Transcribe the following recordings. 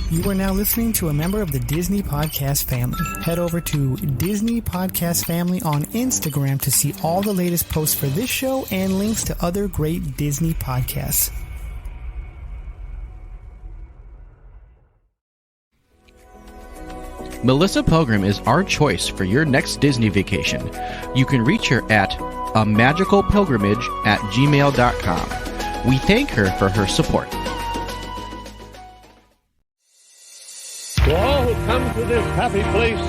You are now listening to a member of the Disney Podcast family. Head over to Disney Podcast Family on Instagram to see all the latest posts for this show and links to other great Disney podcasts. Melissa Pilgrim is our choice for your next Disney vacation. You can reach her at amagicalpilgrimage@gmail.com. We thank her for her support. To all who come to this happy place,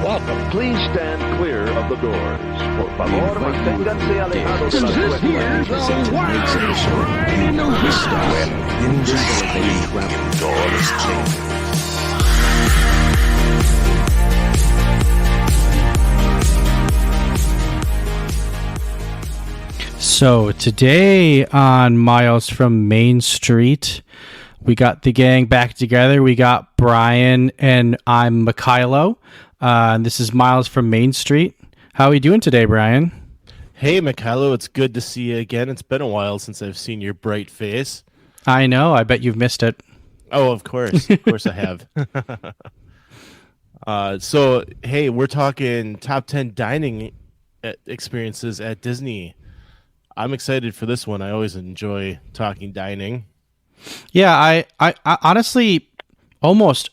welcome. Please stand clear of the doors. Por favor, manténganse alejados de las puertas. This here's a wild ride in the vista. So today on Miles from Main Street, we got the gang back together. We got Brian and I'm Mikhailo. This is Miles from Main Street. How are you doing today, Brian? Hey, Mikhailo. It's good to see you again. It's been a while since I've seen your bright face. I know. I bet you've missed it. Oh, of course. Of course I have. So, hey, we're talking top 10 dining experiences at Disney. I'm excited for this one. I always enjoy talking dining. Yeah, I honestly almost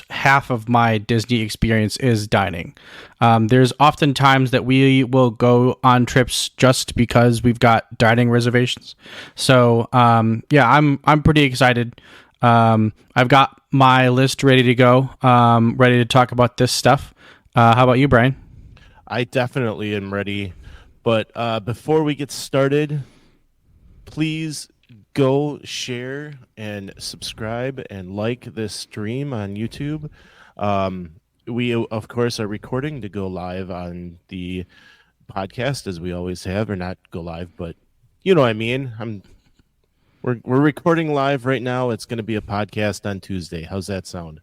half of my Disney experience is dining. There's often times that we will go on trips just because we've got dining reservations. So yeah, I'm pretty excited. I've got my list ready to go, ready to talk about this stuff. How about you, Brian? I definitely am ready. But before we get started, please go share and subscribe and like this stream on YouTube. We, of course, are recording to go live on the podcast, as we always have, or not go live, but you know what I mean. We're recording live right now. It's going to be a podcast on Tuesday. How's that sound?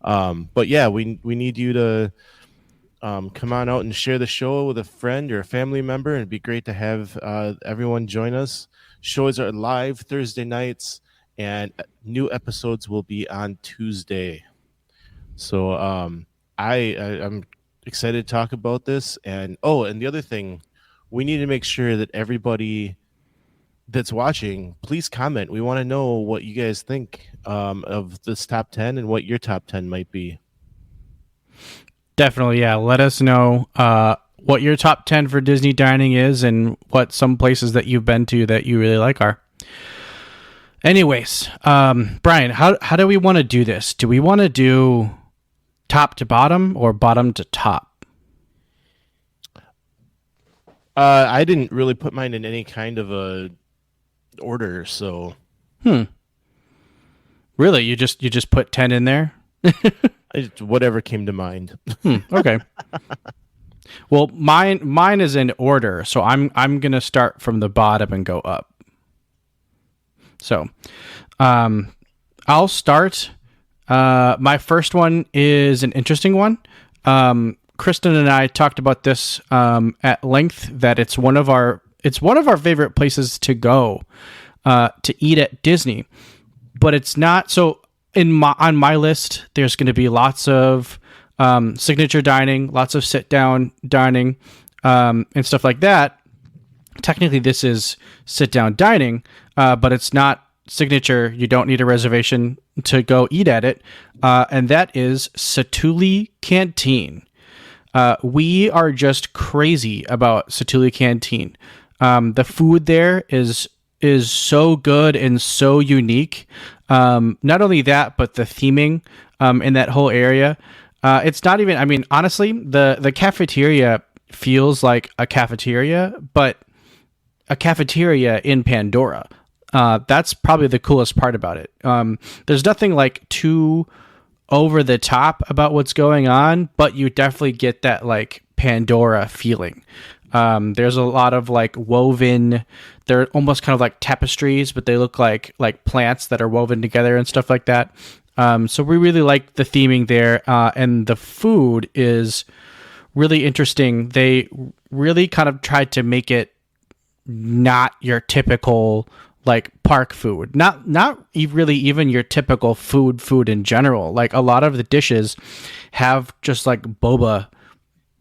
But yeah, we need you to come on out and share the show with a friend or a family member. It'd be great to have everyone join us. Shows are live Thursday nights, and new episodes will be on Tuesday. So I'm excited to talk about this. And the other thing, we need to make sure that everybody that's watching, please comment. We want to know what you guys think of this top 10 and what your top 10 might be. Definitely, yeah. Let us know what your top 10 for Disney dining is and what some places that you've been to that you really like are. Anyways, Brian, how do we want to do this? Do we want to do top to bottom or bottom to top? I didn't really put mine in any kind of a order, so. Really? You just put 10 in there? Whatever came to mind. Okay. Well, mine is in order, so I'm gonna start from the bottom and go up. So, I'll start. My first one is an interesting one. Kristen and I talked about this at length. That it's one of our favorite places to go to eat at Disney, but it's not so. On my list, there's going to be lots of signature dining, lots of sit-down dining, and stuff like that. Technically, this is sit-down dining, but it's not signature. You don't need a reservation to go eat at it, and that is Satuli Canteen. We are just crazy about Satuli Canteen. The food there is so good and so unique. Not only that, but the theming in that whole area. It's not even, I mean, honestly, the cafeteria feels like a cafeteria, but a cafeteria in Pandora. That's probably the coolest part about it. There's nothing like too over the top about what's going on, but you definitely get that like Pandora feeling. There's a lot of like woven, they're almost kind of like tapestries, but they look like plants that are woven together and stuff like that. So we really like the theming there. And the food is really interesting. They really kind of tried to make it not your typical like park food, not really even your typical food in general. Like a lot of the dishes have just like boba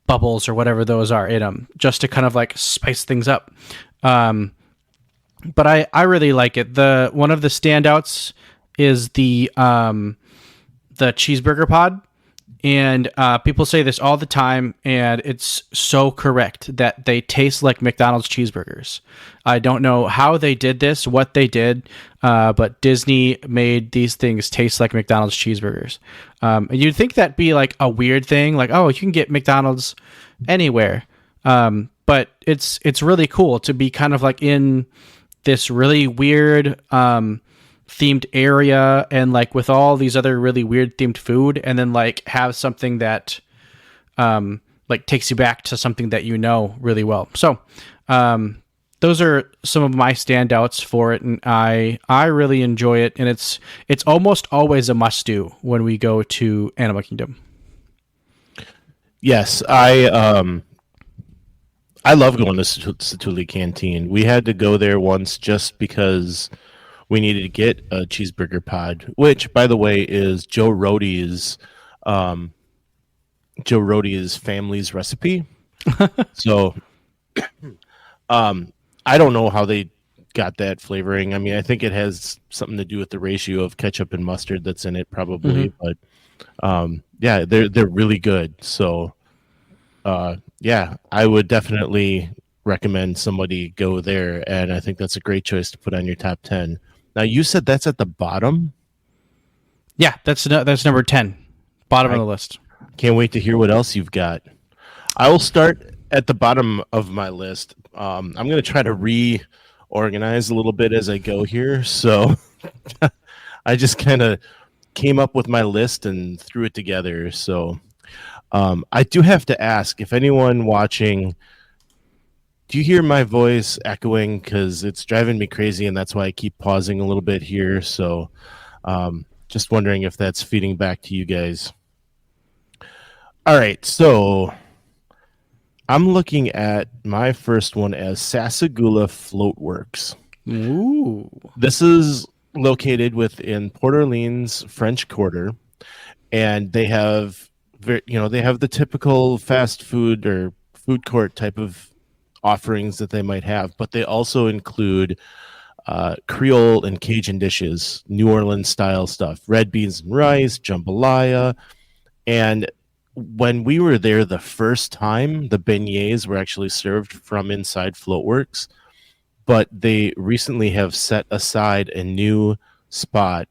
bubbles or whatever those are in them, just to kind of like spice things up. But I really like it. One of the standouts is the cheeseburger pod. And people say this all the time, and it's so correct that they taste like McDonald's cheeseburgers. I don't know how they did this, what they did, but Disney made these things taste like McDonald's cheeseburgers. And you'd think that'd be like a weird thing, like, oh, you can get McDonald's anywhere. But it's really cool to be kind of like in this really weird themed area, and like with all these other really weird themed food, and then like have something that like takes you back to something that you know really well. So those are some of my standouts for it, and I really enjoy it, and it's almost always a must do when we go to Animal Kingdom. Yes, I love going to Satuli Canteen. We had to go there once just because we needed to get a cheeseburger pod, which, by the way, is Joe Rohde's family's recipe. So, I don't know how they got that flavoring. I mean, I think it has something to do with the ratio of ketchup and mustard that's in it, probably. Mm-hmm. But yeah, they're really good. So, yeah, I would definitely recommend somebody go there, and I think that's a great choice to put on your top 10. Now, you said that's at the bottom? Yeah, that's number 10, bottom of the list. Can't wait to hear what else you've got. I will start at the bottom of my list. I'm going to try to reorganize a little bit as I go here. So I just kind of came up with my list and threw it together. So I do have to ask, if anyone watching, do you hear my voice echoing? Because it's driving me crazy, and that's why I keep pausing a little bit here. So just wondering if that's feeding back to you guys. All right, so I'm looking at my first one as Sasagula Floatworks. Ooh. This is located within Port Orleans French Quarter, and they have the typical fast food or food court type of offerings that they might have, but they also include Creole and Cajun dishes, New Orleans style stuff, red beans and rice, jambalaya. And when we were there the first time, the beignets were actually served from inside Floatworks, but they recently have set aside a new spot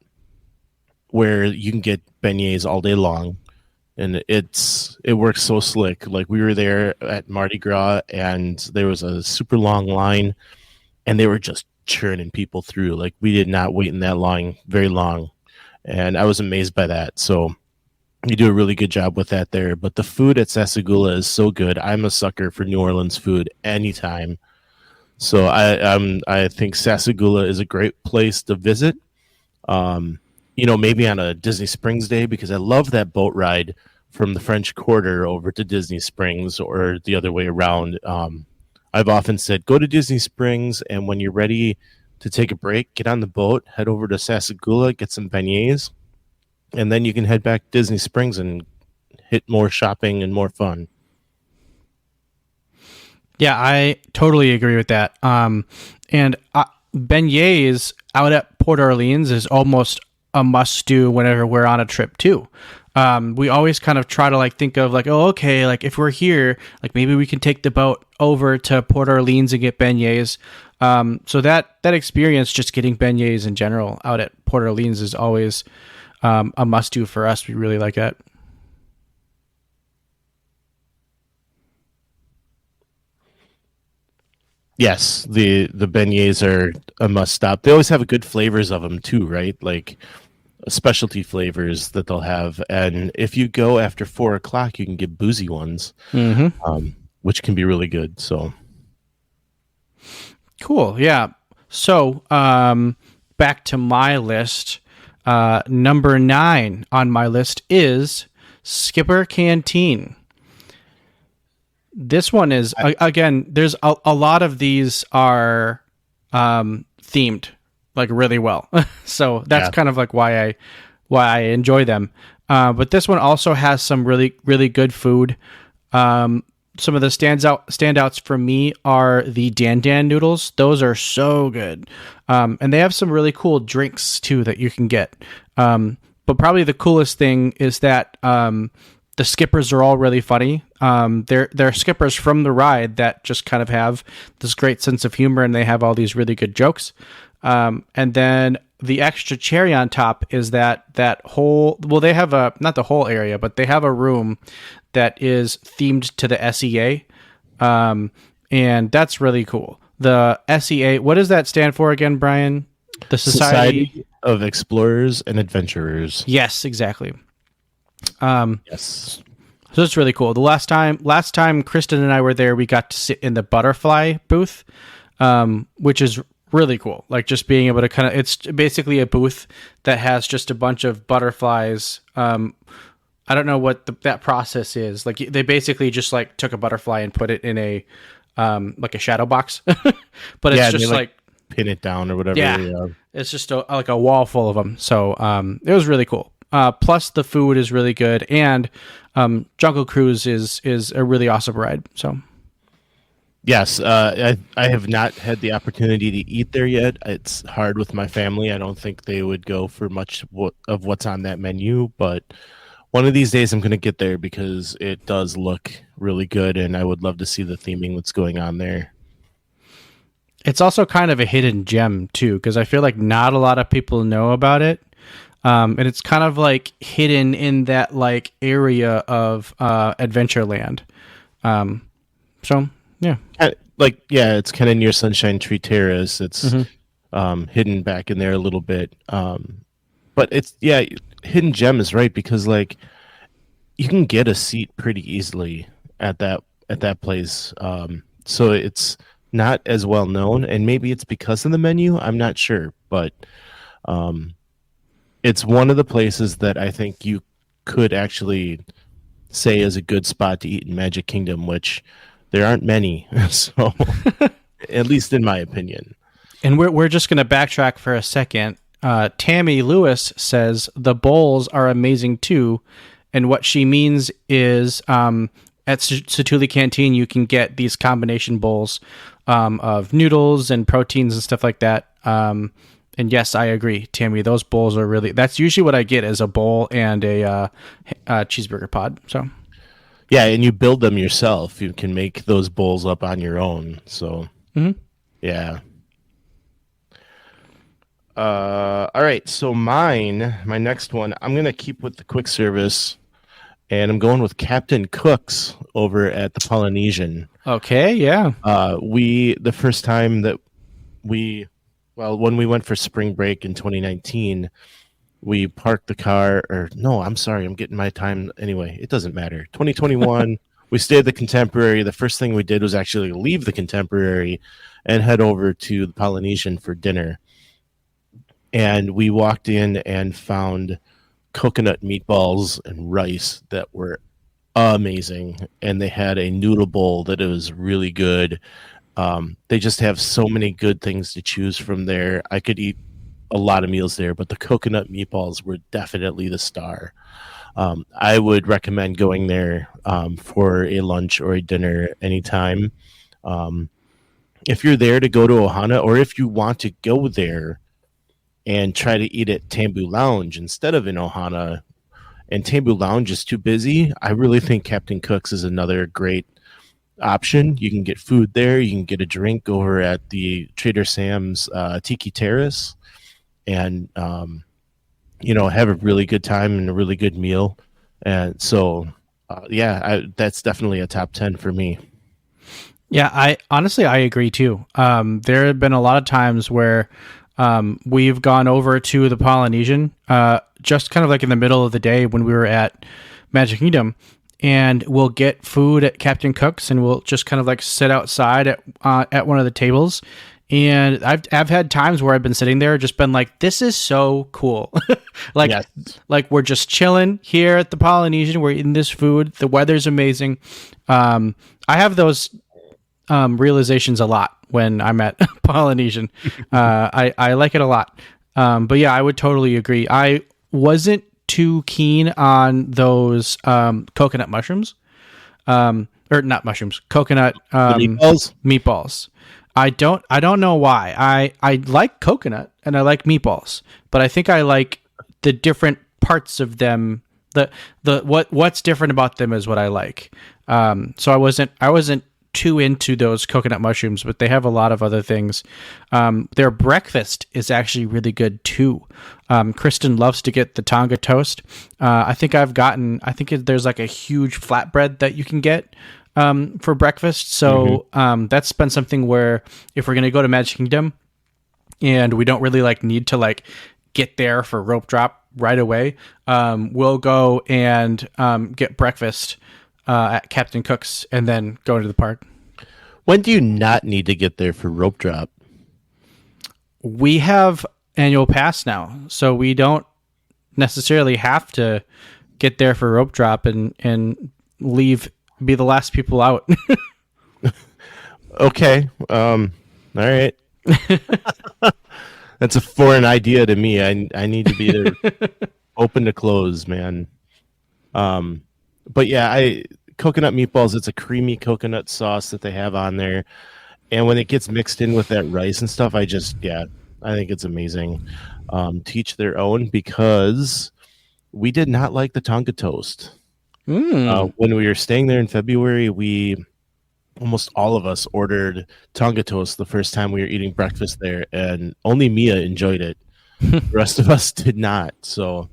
where you can get beignets all day long. And it works so slick. Like, we were there at Mardi Gras, and there was a super long line, and they were just churning people through. Like, we did not wait in that line very long, and I was amazed by that. So you do a really good job with that there. But the food at Sasagula is so good. I'm a sucker for New Orleans food anytime. So I think Sasagula is a great place to visit. Maybe on a Disney Springs day, because I love that boat ride from the French Quarter over to Disney Springs, or the other way around. I've often said, go to Disney Springs, and when you're ready to take a break, get on the boat, head over to Sasagula, get some beignets, and then you can head back to Disney Springs and hit more shopping and more fun. Yeah, I totally agree with that. And beignets out at Port Orleans is almost a must do whenever we're on a trip too. We always kind of try to like think of like, oh, okay, like if we're here, like maybe we can take the boat over to Port Orleans and get beignets. So that experience, just getting beignets in general out at Port Orleans, is always a must do for us. We really like that. Yes, the beignets are a must stop. They always have good flavors of them too, right? Like specialty flavors that they'll have. And if you go after 4:00, you can get boozy ones, which can be really good. So cool. Yeah. So back to my list. Number 9 on my list is Skipper Canteen. This one is, again, there's a lot of these are themed, like really well. So that's kind of like why I enjoy them. But this one also has some really, really good food. Some of the standouts for me are the Dan Dan noodles. Those are so good. And they have some really cool drinks too that you can get. But probably the coolest thing is that the skippers are all really funny. They're skippers from the ride that just kind of have this great sense of humor, and they have all these really good jokes. And then the extra cherry on top is that whole, well, they have not the whole area, but they have a room that is themed to the SEA. And that's really cool. The SEA, what does that stand for again, Brian? The Society of Explorers and Adventurers. Yes, exactly. Yes. So it's really cool. The last time Kristen and I were there, we got to sit in the butterfly booth, which is really cool. Like just being able to it's basically a booth that has just a bunch of butterflies. I don't know what that process is. Like they basically just like took a butterfly and put it in a like a shadow box, but it's just like pin it down or whatever. Yeah. It's just like a wall full of them. So it was really cool. Plus the food is really good, and Jungle Cruise is a really awesome ride. So yes, I have not had the opportunity to eat there yet. It's hard with my family. I don't think they would go for much of what's on that menu, but one of these days I'm going to get there because it does look really good, and I would love to see the theming that's going on there. It's also kind of a hidden gem too, because I feel like not a lot of people know about it. And it's kind of like hidden in that like area of Adventureland. So yeah, it's kind of near Sunshine Tree Terrace. It's hidden back in there a little bit. But it's hidden gem is right, because like you can get a seat pretty easily at that place. So it's not as well known, and maybe it's because of the menu. I'm not sure, but it's one of the places that I think you could actually say is a good spot to eat in Magic Kingdom, which there aren't many. So, at least in my opinion. And we're just going to backtrack for a second. Tammy Lewis says the bowls are amazing too, and what she means is at Satuli Canteen you can get these combination bowls of noodles and proteins and stuff like that. And yes, I agree, Tammy. Those bowls are really. That's usually what I get is a bowl and a cheeseburger pod. So, yeah, and you build them yourself. You can make those bowls up on your own. So, yeah. All right. So my next one, I'm gonna keep with the quick service, and I'm going with Captain Cook's over at the Polynesian. Okay. Yeah. The first time that when we went for spring break in 2019, we parked the car, I'm sorry, I'm getting my time. Anyway, it doesn't matter. 2021, we stayed at the Contemporary. The first thing we did was actually leave the Contemporary and head over to the Polynesian for dinner. And we walked in and found coconut meatballs and rice that were amazing. And they had a noodle bowl that was really good. They just have so many good things to choose from there. I could eat a lot of meals there, but the coconut meatballs were definitely the star. I would recommend going there for a lunch or a dinner anytime. If you're there to go to Ohana, or if you want to go there and try to eat at Tambu Lounge instead of in Ohana, and Tambu Lounge is too busy, I really think Captain Cook's is another great option. You can get food there. You can get a drink over at the Trader Sam's Tiki Terrace, and have a really good time and a really good meal. And so, that's definitely a top 10 for me. Yeah, I agree too. There have been a lot of times where we've gone over to the Polynesian, just kind of like in the middle of the day when we were at Magic Kingdom, and we'll get food at Captain Cook's, and we'll just kind of like sit outside at one of the tables. And I've had times where I've been sitting there, just been like, this is so cool. Like we're just chilling here at the Polynesian. We're eating this food. The weather's amazing. I have those realizations a lot when I'm at Polynesian. I like it a lot. But yeah, I would totally agree. I wasn't too keen on those coconut mushrooms. Or not mushrooms, coconut meatballs. I don't know why. I like coconut and I like meatballs, but I think I like the different parts of them. What's different about them is what I like. So I wasn't too into those coconut mushrooms, but they have a lot of other things. Their breakfast is actually really good too. Kristen loves to get the Tonga toast. I think there's like a huge flatbread that you can get for breakfast. So that's been something where if we're going to go to Magic Kingdom and we don't really need to get there for rope drop right away, we'll go and get breakfast at Captain Cook's and then go into the park. When do you not need to get there for rope drop? We have annual pass now, so we don't necessarily have to get there for rope drop and be the last people out. Okay. All right. That's a foreign idea to me. I need to be there open to close, man. But yeah, coconut meatballs, it's a creamy coconut sauce that they have on there. And when it gets mixed in with that rice and stuff, I think it's amazing. Teach their own, because we did not like the Tonga toast. When we were staying there in February, almost all of us ordered Tonga toast the first time we were eating breakfast there, and only Mia enjoyed it. The rest of us did not. So,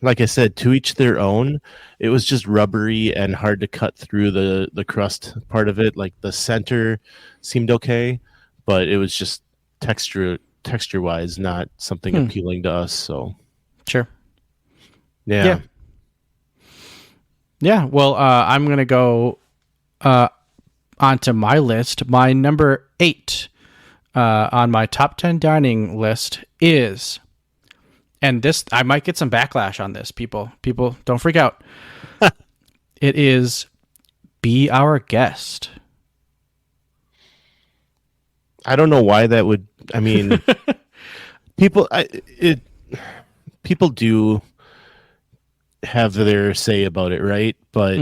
like I said, to each their own. It was just rubbery and hard to cut through the crust part of it. Like the center seemed okay, but it was just texture wise not something appealing to us. So sure. Yeah. Well, I'm gonna go onto my list. My number 8 on my top 10 dining list is, and this, I might get some backlash on this, people don't freak out. It is Be Our Guest. I don't know why that would, I mean, people do have their say about it, right? But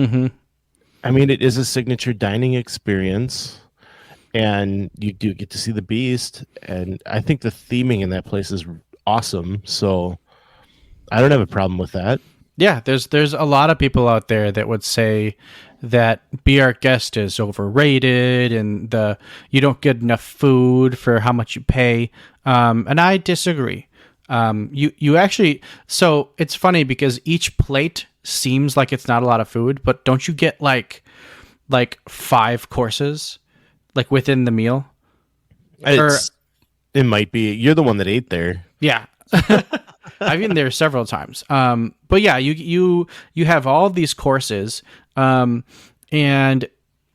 I mean, it is a signature dining experience, and you do get to see the beast, and I think the theming in that place is awesome. So I don't have a problem with that. Yeah, there's a lot of people out there that would say that Be Our Guest is overrated and you don't get enough food for how much you pay. And I disagree. You actually, so it's funny because each plate seems like it's not a lot of food, but don't you get like 5 courses within the meal? It might be. You're the one that ate there. Yeah. I've eaten there several times. But yeah, you have all these courses, and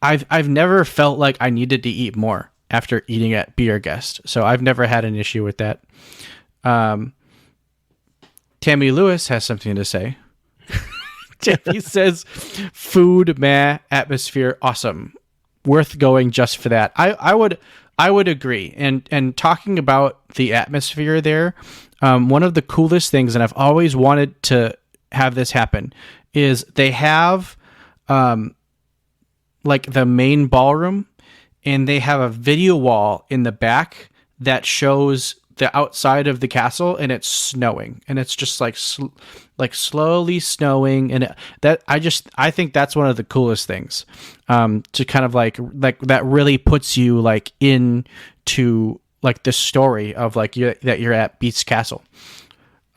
I've never felt like I needed to eat more after eating at Be Our Guest. So I've never had an issue with that. Tammy Lewis has something to say. Tammy says, "Food, meh, atmosphere, awesome, worth going just for that." I would agree. And talking about the atmosphere there, one of the coolest things, and I've always wanted to have this happen, is they have the main ballroom, and they have a video wall in the back that shows the outside of the castle, and it's snowing, and it's just slowly snowing, and I think that's one of the coolest things, to kind of like that really puts you into the story of that you're at Beast's Castle.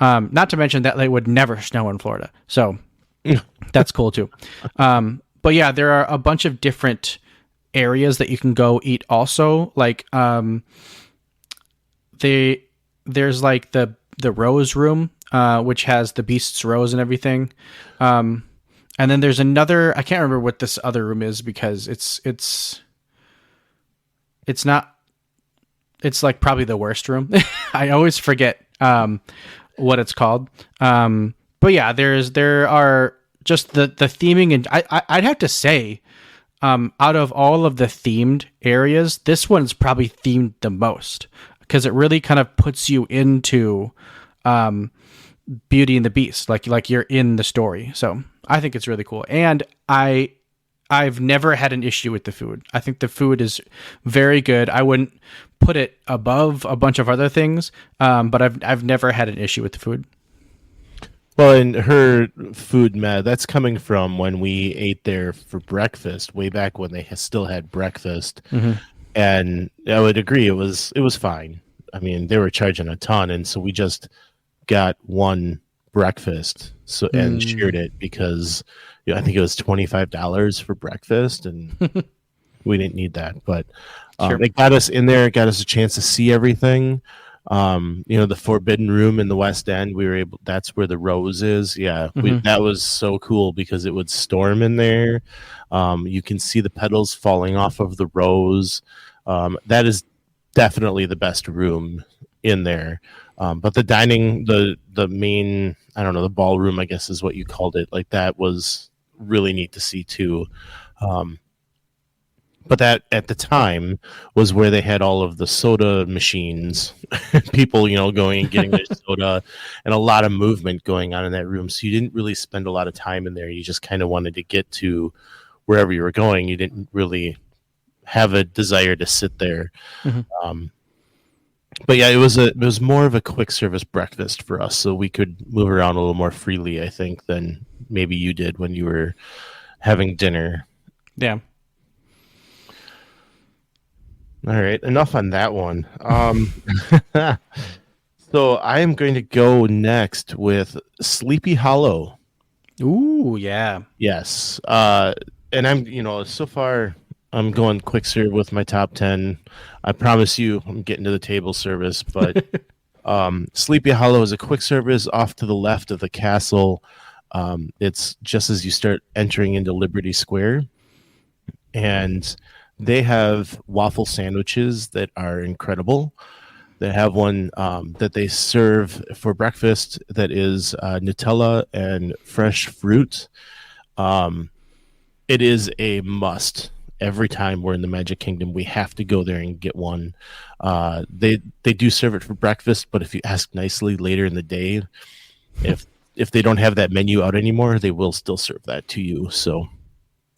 Not to mention that it would never snow in Florida, so that's cool too. But yeah, there are a bunch of different areas that you can go eat also. There's the Rose Room, which has the Beast's Rose and everything. And then there's another, I can't remember what this other room is because it's probably the worst room. I always forget what it's called. But yeah, there are just the theming, and I'd have to say out of all of the themed areas, this one's probably themed the most because it really kind of puts you into Beauty and the Beast, like you're in the story. So I think it's really cool, and I've never had an issue with the food. I think the food is very good. I wouldn't put it above a bunch of other things, but I've never had an issue with the food. Well, and her food, Matt, that's coming from when we ate there for breakfast, way back when they still had breakfast. Mm-hmm. And I would agree, it was fine. I mean, they were charging a ton, and so we just got one breakfast and shared it because I think it was $25 for breakfast, and we didn't need that. But sure. It got us in there. It got us a chance to see everything. The Forbidden Room in the West End, that's where the Rose is. Yeah, that was so cool because it would storm in there. You can see the petals falling off of the rose. That is definitely the best room in there. But the dining, the main, I don't know, the ballroom, I guess is what you called it. Like that was really neat to see too. But that at the time was where they had all of the soda machines, people, going and getting their soda, and a lot of movement going on in that room. So you didn't really spend a lot of time in there. You just kind of wanted to get to wherever you were going. You didn't really have a desire to sit there. Mm-hmm. But yeah, it was more of a quick service breakfast for us, so we could move around a little more freely, I think, than maybe you did when you were having dinner. Yeah. All right, enough on that one. So I am going to go next with Sleepy Hollow. Ooh, yeah. Yes. And I'm, so far I'm going quick serve with my top 10. I promise you I'm getting to the table service, but Sleepy Hollow is a quick service off to the left of the castle. It's just as you start entering into Liberty Square, and they have waffle sandwiches that are incredible. They have one that they serve for breakfast that is Nutella and fresh fruit. It is a must. Every time we're in the Magic Kingdom, we have to go there and get one. They do serve it for breakfast, but if you ask nicely later in the day, if they don't have that menu out anymore, they will still serve that to you. So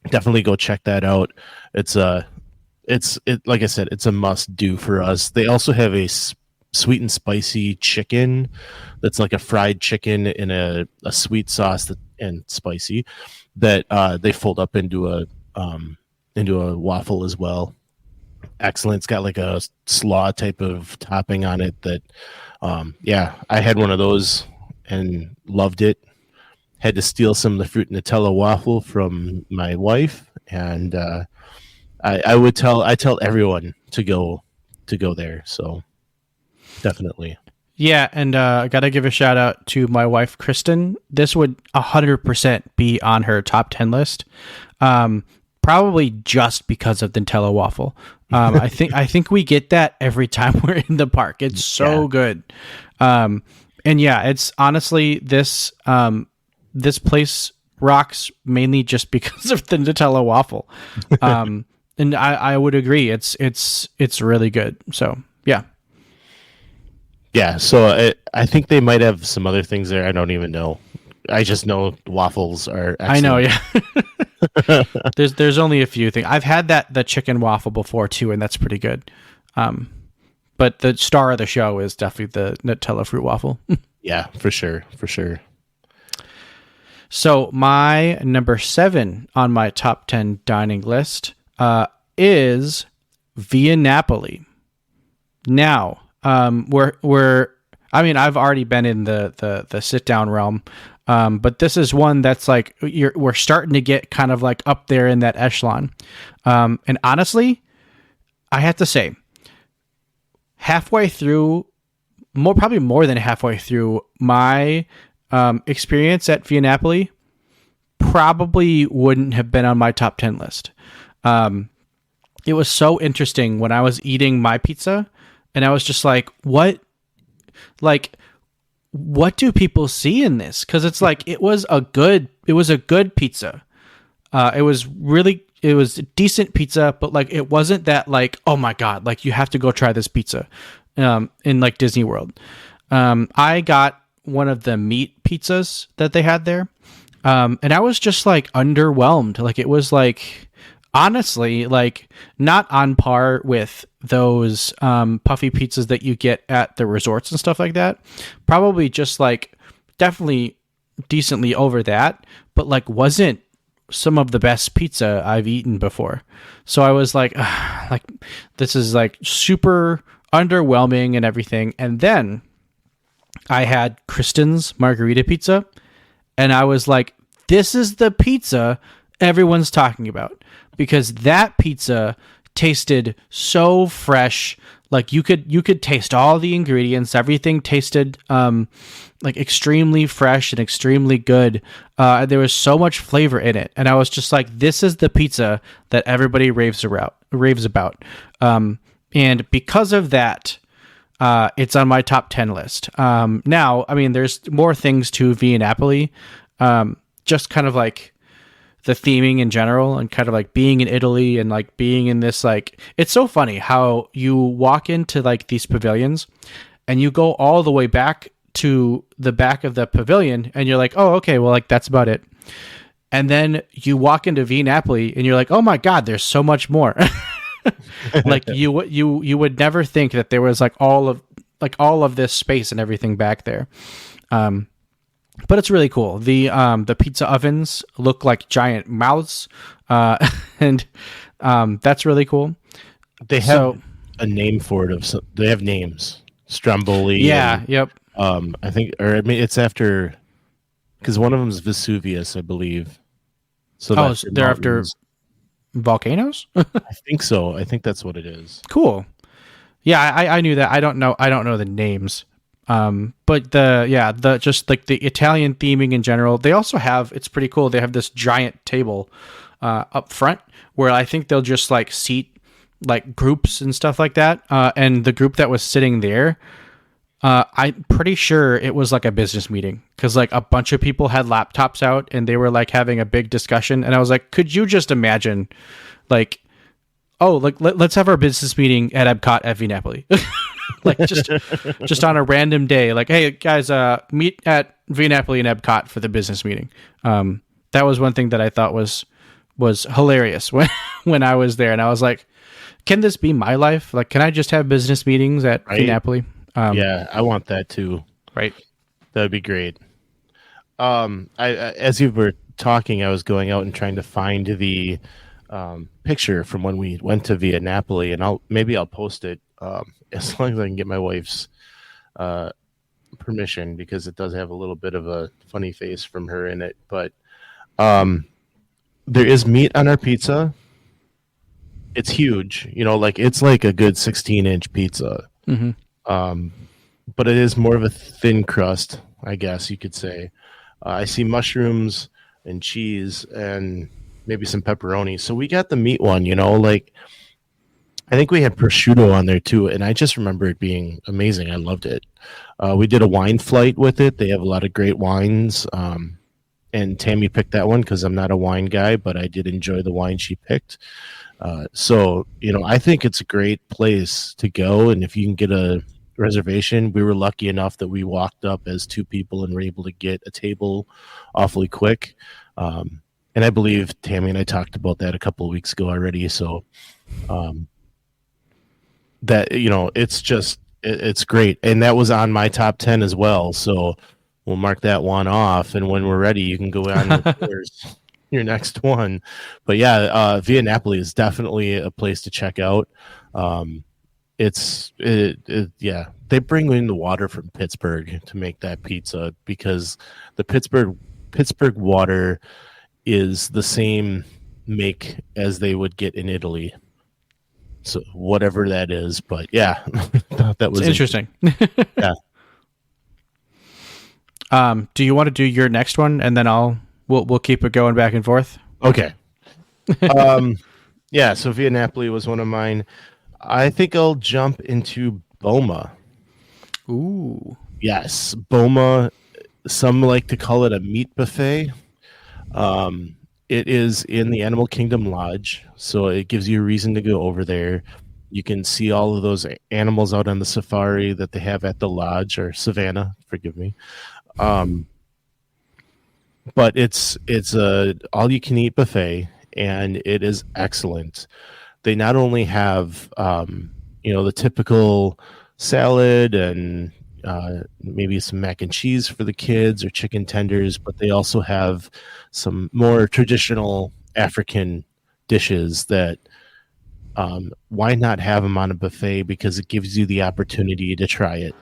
definitely go check that out. It's like I said, it's a must do for us. They also have a sweet and spicy chicken that's like a fried chicken in a sweet sauce and spicy that they fold up into a waffle as well. Excellent. It's got like a slaw type of topping on it that I had one of those and loved it. Had to steal some of the fruit Nutella waffle from my wife, and I tell everyone to go there. So definitely. Yeah, and I got to give a shout out to my wife Kristen. This would 100% be on her top 10 list. Probably just because of the Nutella waffle. I think we get that every time we're in the park. It's so good. And yeah, it's honestly this place rocks mainly just because of the Nutella waffle. And I would agree. It's really good. So yeah. Yeah. So I think they might have some other things there. I don't even know. I just know waffles are excellent. I know. Yeah. There's only a few things. I've had the chicken waffle before too, and that's pretty good. But the star of the show is definitely the Nutella fruit waffle. Yeah, for sure. For sure. So my number 7 on my top 10 dining list is Via Napoli. Now, I've already been in the sit down realm, but this is one that's like we're starting to get kind of like up there in that echelon. And honestly, I have to say, halfway through, probably more than halfway through my experience at Via Napoli, probably wouldn't have been on my top 10 list. It was so interesting when I was eating my pizza, and I was just like, what do people see in this? Because it's like it was a good pizza. It was really decent pizza, but like it wasn't that like, oh my god, like you have to go try this pizza in like Disney World. I got one of the meat pizzas that they had there, and I was just like underwhelmed. Like it was like, honestly, like not on par with those puffy pizzas that you get at the resorts and stuff like that. Probably just like definitely decently over that, but like wasn't some of the best pizza I've eaten before. So I was like, like this is like super underwhelming and everything. And then I had Kristen's margarita pizza, and I was like, this is the pizza everyone's talking about, because that pizza tasted so fresh. Like you could taste all the ingredients. Everything tasted like extremely fresh and extremely good. There was so much flavor in it, and I was just like, this is the pizza that everybody raves about. And because of that, it's on my top 10 list. Now, I mean, there's more things to Via Napoli. Just kind of like the theming in general, and kind of like being in Italy and like being in this, like, it's so funny how you walk into like these pavilions and you go all the way back to the back of the pavilion and you're like, oh, okay, well, like that's about it. And then you walk into Via Napoli and you're like, oh my God, there's so much more. Like you would never think that there was like all of this space and everything back there. But it's really cool. The pizza ovens look like giant mouths, and that's really cool. They have a name for it. They have names. Stromboli. Yeah. Yep. I think, or I mean, it's after, because one of them is Vesuvius, I believe. So they're after volcanoes. I think so. I think that's what it is. Cool. Yeah, I knew that. I don't know the names. But just like the Italian theming in general, they also have, it's pretty cool. They have this giant table, up front where I think they'll just like seat like groups and stuff like that. And the group that was sitting there, I'm pretty sure it was like a business meeting, because like a bunch of people had laptops out and they were like having a big discussion. And I was like, could you just imagine like, oh, like let's have our business meeting at Epcot at Via Napoli. Like just on a random day, like, hey guys, meet at Via Napoli and Epcot for the business meeting. That was one thing that I thought was hilarious when I was there, and I was like, can this be my life? Like, can I just have business meetings at Via Napoli? Yeah, I want that too. Right, that'd be great. As you were talking, I was going out and trying to find the picture from when we went to Via Napoli, and I'll post it. As long as I can get my wife's permission, because it does have a little bit of a funny face from her in it. But there is meat on our pizza. It's huge, like it's like a good 16-inch pizza. Mm-hmm. But it is more of a thin crust, I guess you could say. I see mushrooms and cheese and maybe some pepperoni. So we got the meat one, like I think we had prosciutto on there too, and I just remember it being amazing. I loved it. We did a wine flight with it. They have a lot of great wines, and Tammy picked that one because I'm not a wine guy, but I did enjoy the wine she picked. So, I think it's a great place to go, and if you can get a reservation, we were lucky enough that we walked up as two people and were able to get a table awfully quick. And I believe Tammy and I talked about that a couple of weeks ago already, so... that it's great, and that was on my top 10 as well, so we'll mark that one off, and when we're ready you can go on with your next one. But yeah, Via Napoli is definitely a place to check out. They bring in the water from Pittsburgh to make that pizza, because the Pittsburgh water is the same make as they would get in Italy. So whatever that is, but yeah, that was interesting. Yeah. Do you want to do your next one, and then we'll keep it going back and forth? Okay. Yeah. So Via Napoli was one of mine. I think I'll jump into Boma. Ooh. Yes, Boma. Some like to call it a meat buffet. it is in the Animal Kingdom Lodge, so it gives you a reason to go over there. You can see all of those animals out on the safari that they have at the lodge, or savannah, forgive me. But it's a all-you-can-eat buffet, and it is excellent. They not only have the typical salad and maybe some mac and cheese for the kids or chicken tenders, but they also have some more traditional African dishes that why not have them on a buffet, because it gives you the opportunity to try it.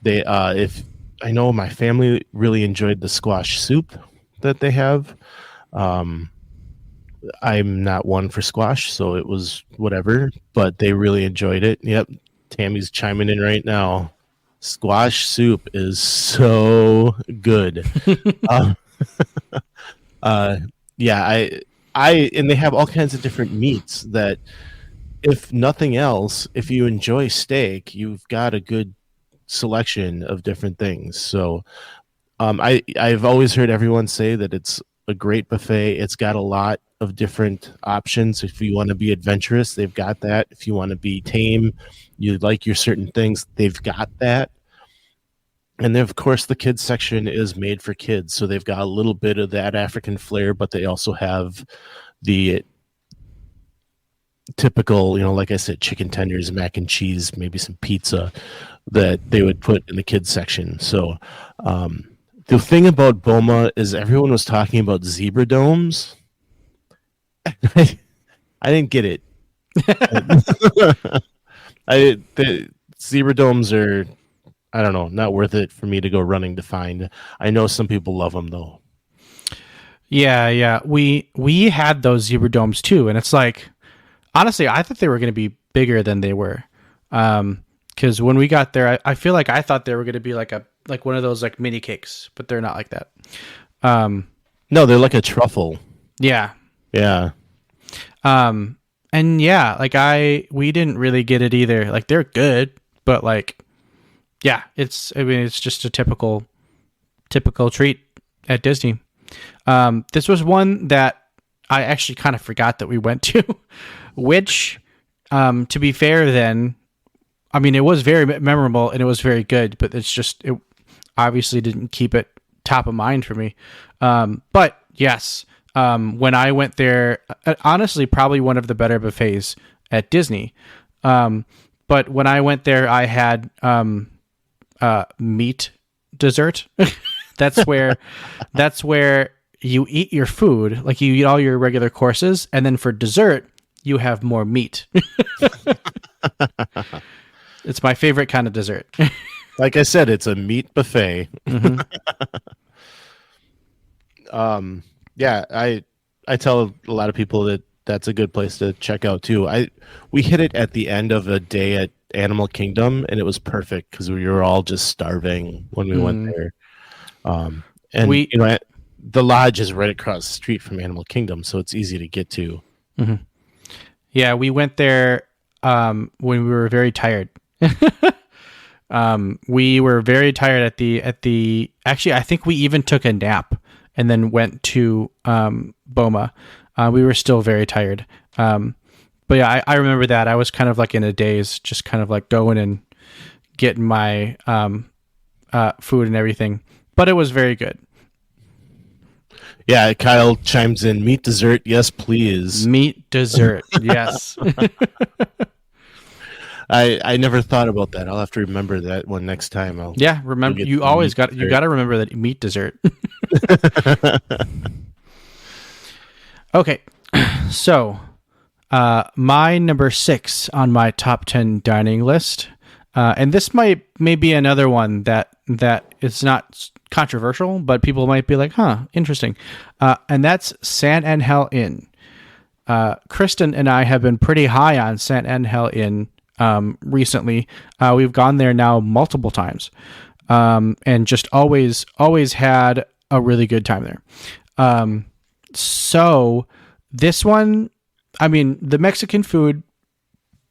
They if I know my family really enjoyed the squash soup that they have. I'm not one for squash, so it was whatever, but they really enjoyed it. Yep, Tammy's chiming in right now. Squash soup is so good. Yeah, and they have all kinds of different meats that, if nothing else, if you enjoy steak, you've got a good selection of different things. So I've always heard everyone say that it's a great buffet. It's got a lot of different options. If you want to be adventurous, they've got that. If you want to be tame, you like your certain things, they've got that. And then, of course, the kids section is made for kids, so they've got a little bit of that African flair, but they also have the typical, like I said, chicken tenders, mac and cheese, maybe some pizza that they would put in the kids section. So the thing about Boma is everyone was talking about zebra domes. I didn't get it. The zebra domes are, I don't know, not worth it for me to go running to find. I know some people love them though. Yeah. We had those zebra domes too, and it's like, honestly, I thought they were going to be bigger than they were. Because when we got there, I feel like I thought they were going to be like one of those like mini cakes, but they're not like that. No, they're like a truffle. Yeah. Yeah. And yeah, like we didn't really get it either. Like, they're good, but like, yeah, it's just a typical treat at Disney. This was one that I actually kind of forgot that we went to, which, to be fair then, I mean, it was very memorable and it was very good, but it obviously didn't keep it top of mind for me. But yes, when I went there, honestly, probably one of the better buffets at Disney. But when I went there, I had meat dessert. That's where you eat your food, like you eat all your regular courses, and then for dessert, you have more meat. It's my favorite kind of dessert. Like I said, it's a meat buffet. Mm-hmm. Yeah, I tell a lot of people that that's a good place to check out too. We hit it at the end of a day at Animal Kingdom, and it was perfect because we were all just starving when we went there. And the lodge is right across the street from Animal Kingdom, so it's easy to get to. Mm-hmm. Yeah, we went there when we were very tired. We were very tired at the. Actually, I think we even took a nap and then went to Boma. We were still very tired. But yeah, I remember that. I was kind of like in a daze, just kind of like going and getting my food and everything. But it was very good. Yeah, Kyle chimes in, meat dessert, yes, please. Meat dessert, yes. I never thought about that. I'll have to remember that one next time. Remember, you always got to remember that meat dessert. Okay, so my number 6 on my top 10 dining list, and this may be another one that it's not controversial, but people might be like, huh, interesting. And that's Sant Angel Inn. Kristen and I have been pretty high on Sant Angel Inn recently. We've gone there now multiple times, and just always had a really good time there. So this one, I mean, the Mexican food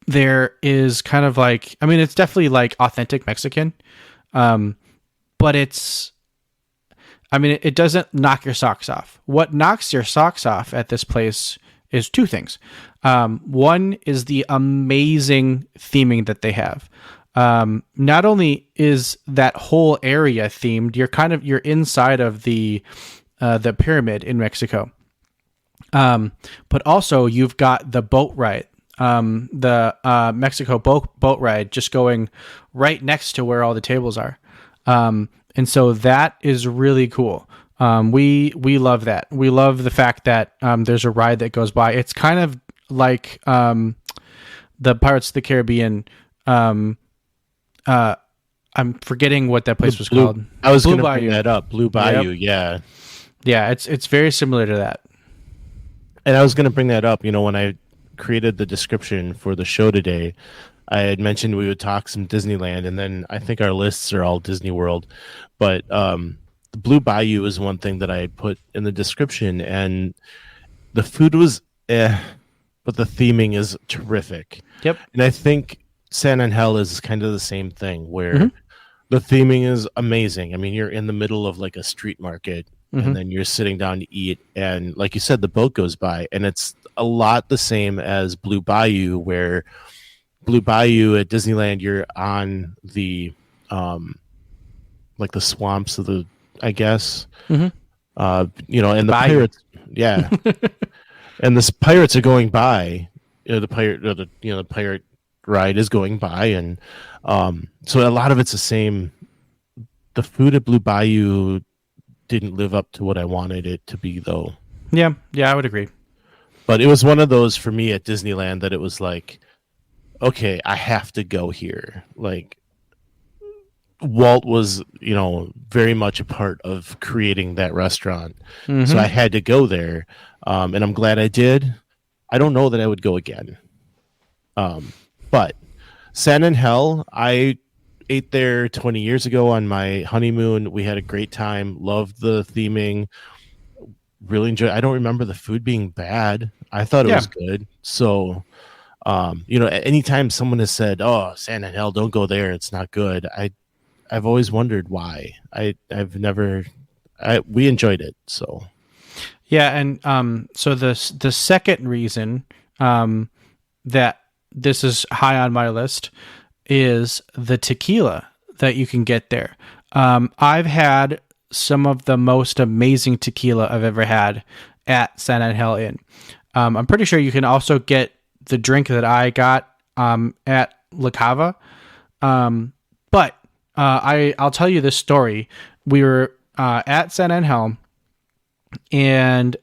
there is kind of like, I mean, it's definitely like authentic Mexican, but I mean, it doesn't knock your socks off. What knocks your socks off at this place is two things. One is the amazing theming that they have. Not only is that whole area themed, you're inside of the pyramid in Mexico. But also you've got the boat ride, the Mexico boat ride, just going right next to where all the tables are. And so that is really cool. We love that. We love the fact that there's a ride that goes by. It's kind of like the Pirates of the Caribbean. I'm forgetting what that place was called. I was going to bring that up. Blue Bayou, yep. Yeah, it's very similar to that. And I was going to bring that up. When I created the description for the show today, I had mentioned we would talk some Disneyland, and then I think our lists are all Disney World. But the Blue Bayou is one thing that I put in the description, and the food was but the theming is terrific. Yep. And I think San Angel is kind of the same thing, where the theming is amazing. I mean, you're in the middle of like a street market, and then you're sitting down to eat, and like you said, the boat goes by, and it's a lot the same as Blue Bayou, where Blue Bayou at Disneyland, you're on the like the swamps of the, I guess, and the pirates, yeah, and the pirates are going by. The pirate ride is going by, and so a lot of it's the same. The food at Blue Bayou didn't live up to what I wanted it to be, though. Yeah, I would agree. But it was one of those for me at Disneyland that it was like, okay, I have to go here. Like, Walt was, very much a part of creating that restaurant. So I had to go there. And I'm glad I did. I don't know that I would go again. But San Angel, I ate there 20 years ago on my honeymoon. We had a great time. Loved the theming. Really enjoyed. I don't remember the food being bad. I thought it was good. So, anytime someone has said, "Oh, San Angel, don't go there. It's not good." I've always wondered why. We enjoyed it. So, yeah, and so the second reason that this is high on my list is the tequila that you can get there. I've had some of the most amazing tequila I've ever had at San Angel Inn. I'm pretty sure you can also get the drink that I got at La Cava. But I'll tell you this story. We were at San Angel, and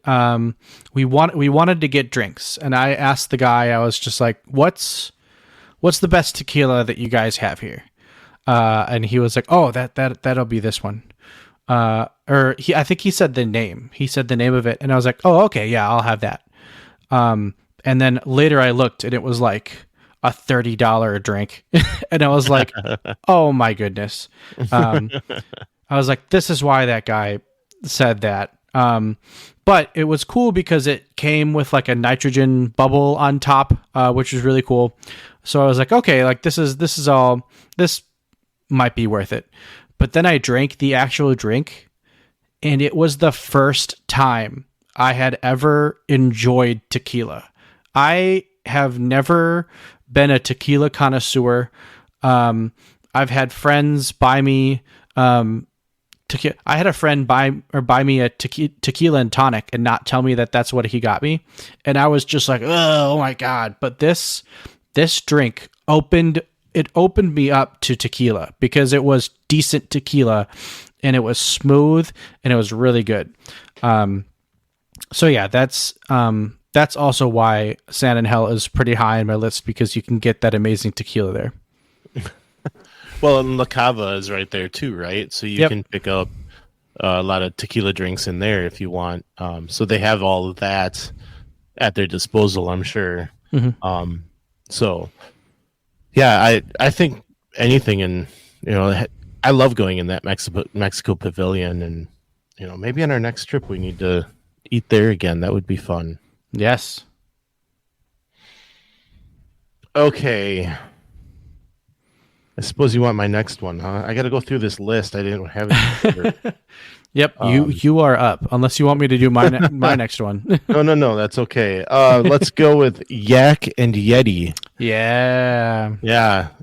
we wanted to get drinks. And I asked the guy, I was just like, what's the best tequila that you guys have here? And he was like, oh, that'll be this one. I think he said the name. He said the name of it, and I was like, oh, okay, yeah, I'll have that. And then later I looked, and it was like a $30 drink, and I was like, oh my goodness. I was like, this is why that guy said that. But it was cool because it came with like a nitrogen bubble on top, which was really cool. So I was like, okay, like this might be worth it. But then I drank the actual drink, and it was the first time I had ever enjoyed tequila. I have never been a tequila connoisseur. I've had friends buy me tequila. I had a friend buy me a tequila and tonic and not tell me that that's what he got me, and I was just like, oh my god! But this drink opened me up to tequila because it was decent tequila, and it was smooth, and it was really good. So yeah, that's also why San Angel is pretty high on my list, because you can get that amazing tequila there. Well, and La Cava is right there too, right? So you can pick up a lot of tequila drinks in there if you want. So they have all of that at their disposal, I'm sure. So yeah, I think anything in, I love going in that Mexico pavilion, and maybe on our next trip we need to eat there again. That would be fun. Yes. Okay. I suppose you want my next one, huh? I got to go through this list. I didn't have it. Yep, you are up. Unless you want me to do my my next one. No, that's okay. Let's go with Yak and Yeti. Yeah.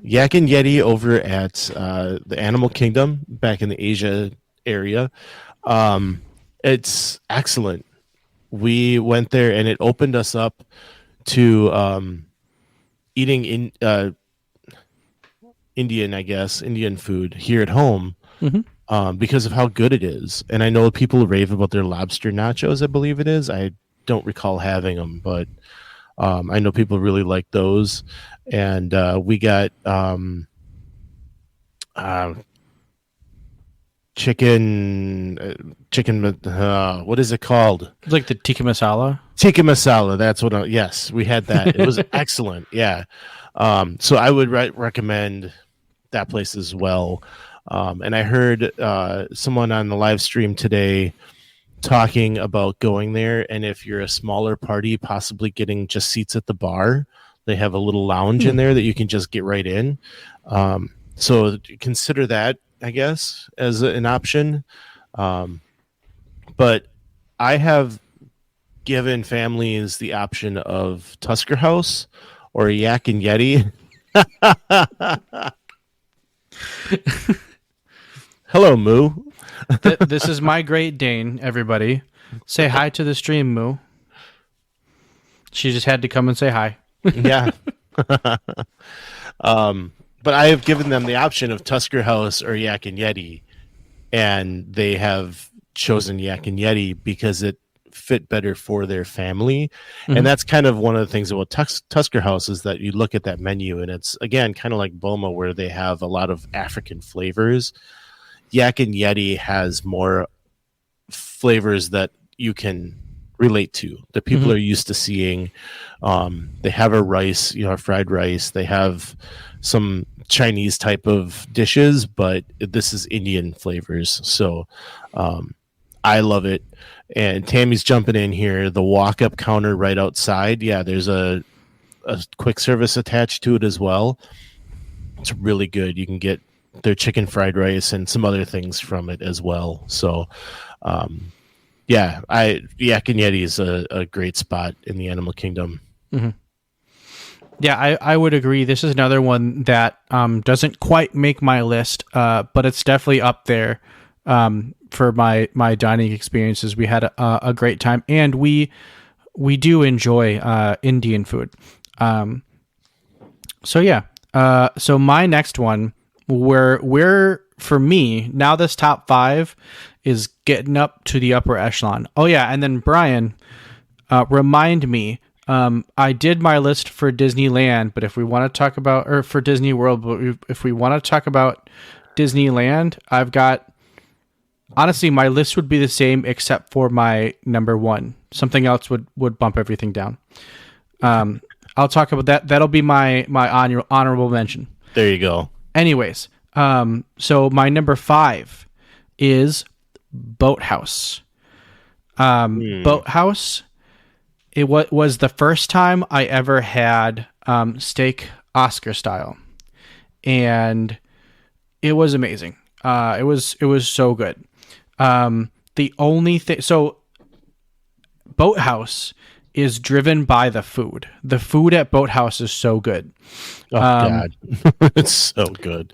Yak and Yeti over at the Animal Kingdom back in the Asia area. It's excellent. We went there and it opened us up to eating in Indian food here at home. Because of how good it is. And I know people rave about their lobster nachos, I believe it is. I don't recall having them, but I know people really like those. And we got chicken, what is it called? It's like the tikka masala. Tikka masala, that's what yes, we had that. It was excellent, yeah. So I would recommend that place as well. And I heard someone on the live stream today talking about going there, and if you're a smaller party, possibly getting just seats at the bar. They have a little lounge in there that you can just get right in. So consider that, I guess, as an option. But I have given families the option of Tusker House or Yak and Yeti. Hello, Moo. This is my Great Dane, everybody. Say hi to the stream, Moo. She just had to come and say hi. Yeah. But I have given them the option of Tusker House or Yak and Yeti, and they have chosen Yak and Yeti because it fit better for their family. And that's kind of one of the things about Tusker House is that you look at that menu, and it's, again, kind of like Boma, where they have a lot of African flavors. Yak and Yeti has more flavors that you can relate to, that people are used to seeing. They have a rice, fried rice. They have some Chinese type of dishes, but this is Indian flavors. So I love it. And Tammy's jumping in here. The walk-up counter right outside. Yeah, there's a quick service attached to it as well. It's really good. You can get their chicken fried rice and some other things from it as well. So, Yak and Yeti is a great spot in the Animal Kingdom. Yeah, I would agree. This is another one that doesn't quite make my list, but it's definitely up there for my dining experiences. We had a great time, and we do enjoy Indian food. So my next one, where for me now, this top 5 is getting up to the upper echelon. Oh yeah, and then Brian, remind me. I did my list for Disneyland, but if we want to talk about, or for Disney World, but if we want to talk about Disneyland, I've got, honestly, my list would be the same except for my number 1. Something else would bump everything down. I'll talk about that. That'll be my honorable mention. There you go. Anyways, so my number 5 is Boathouse. Boathouse. It was the first time I ever had steak Oscar style, and it was amazing. It was so good. The only thing, so Boathouse is driven by the food. The food at Boathouse is so good. Oh God, it's so good.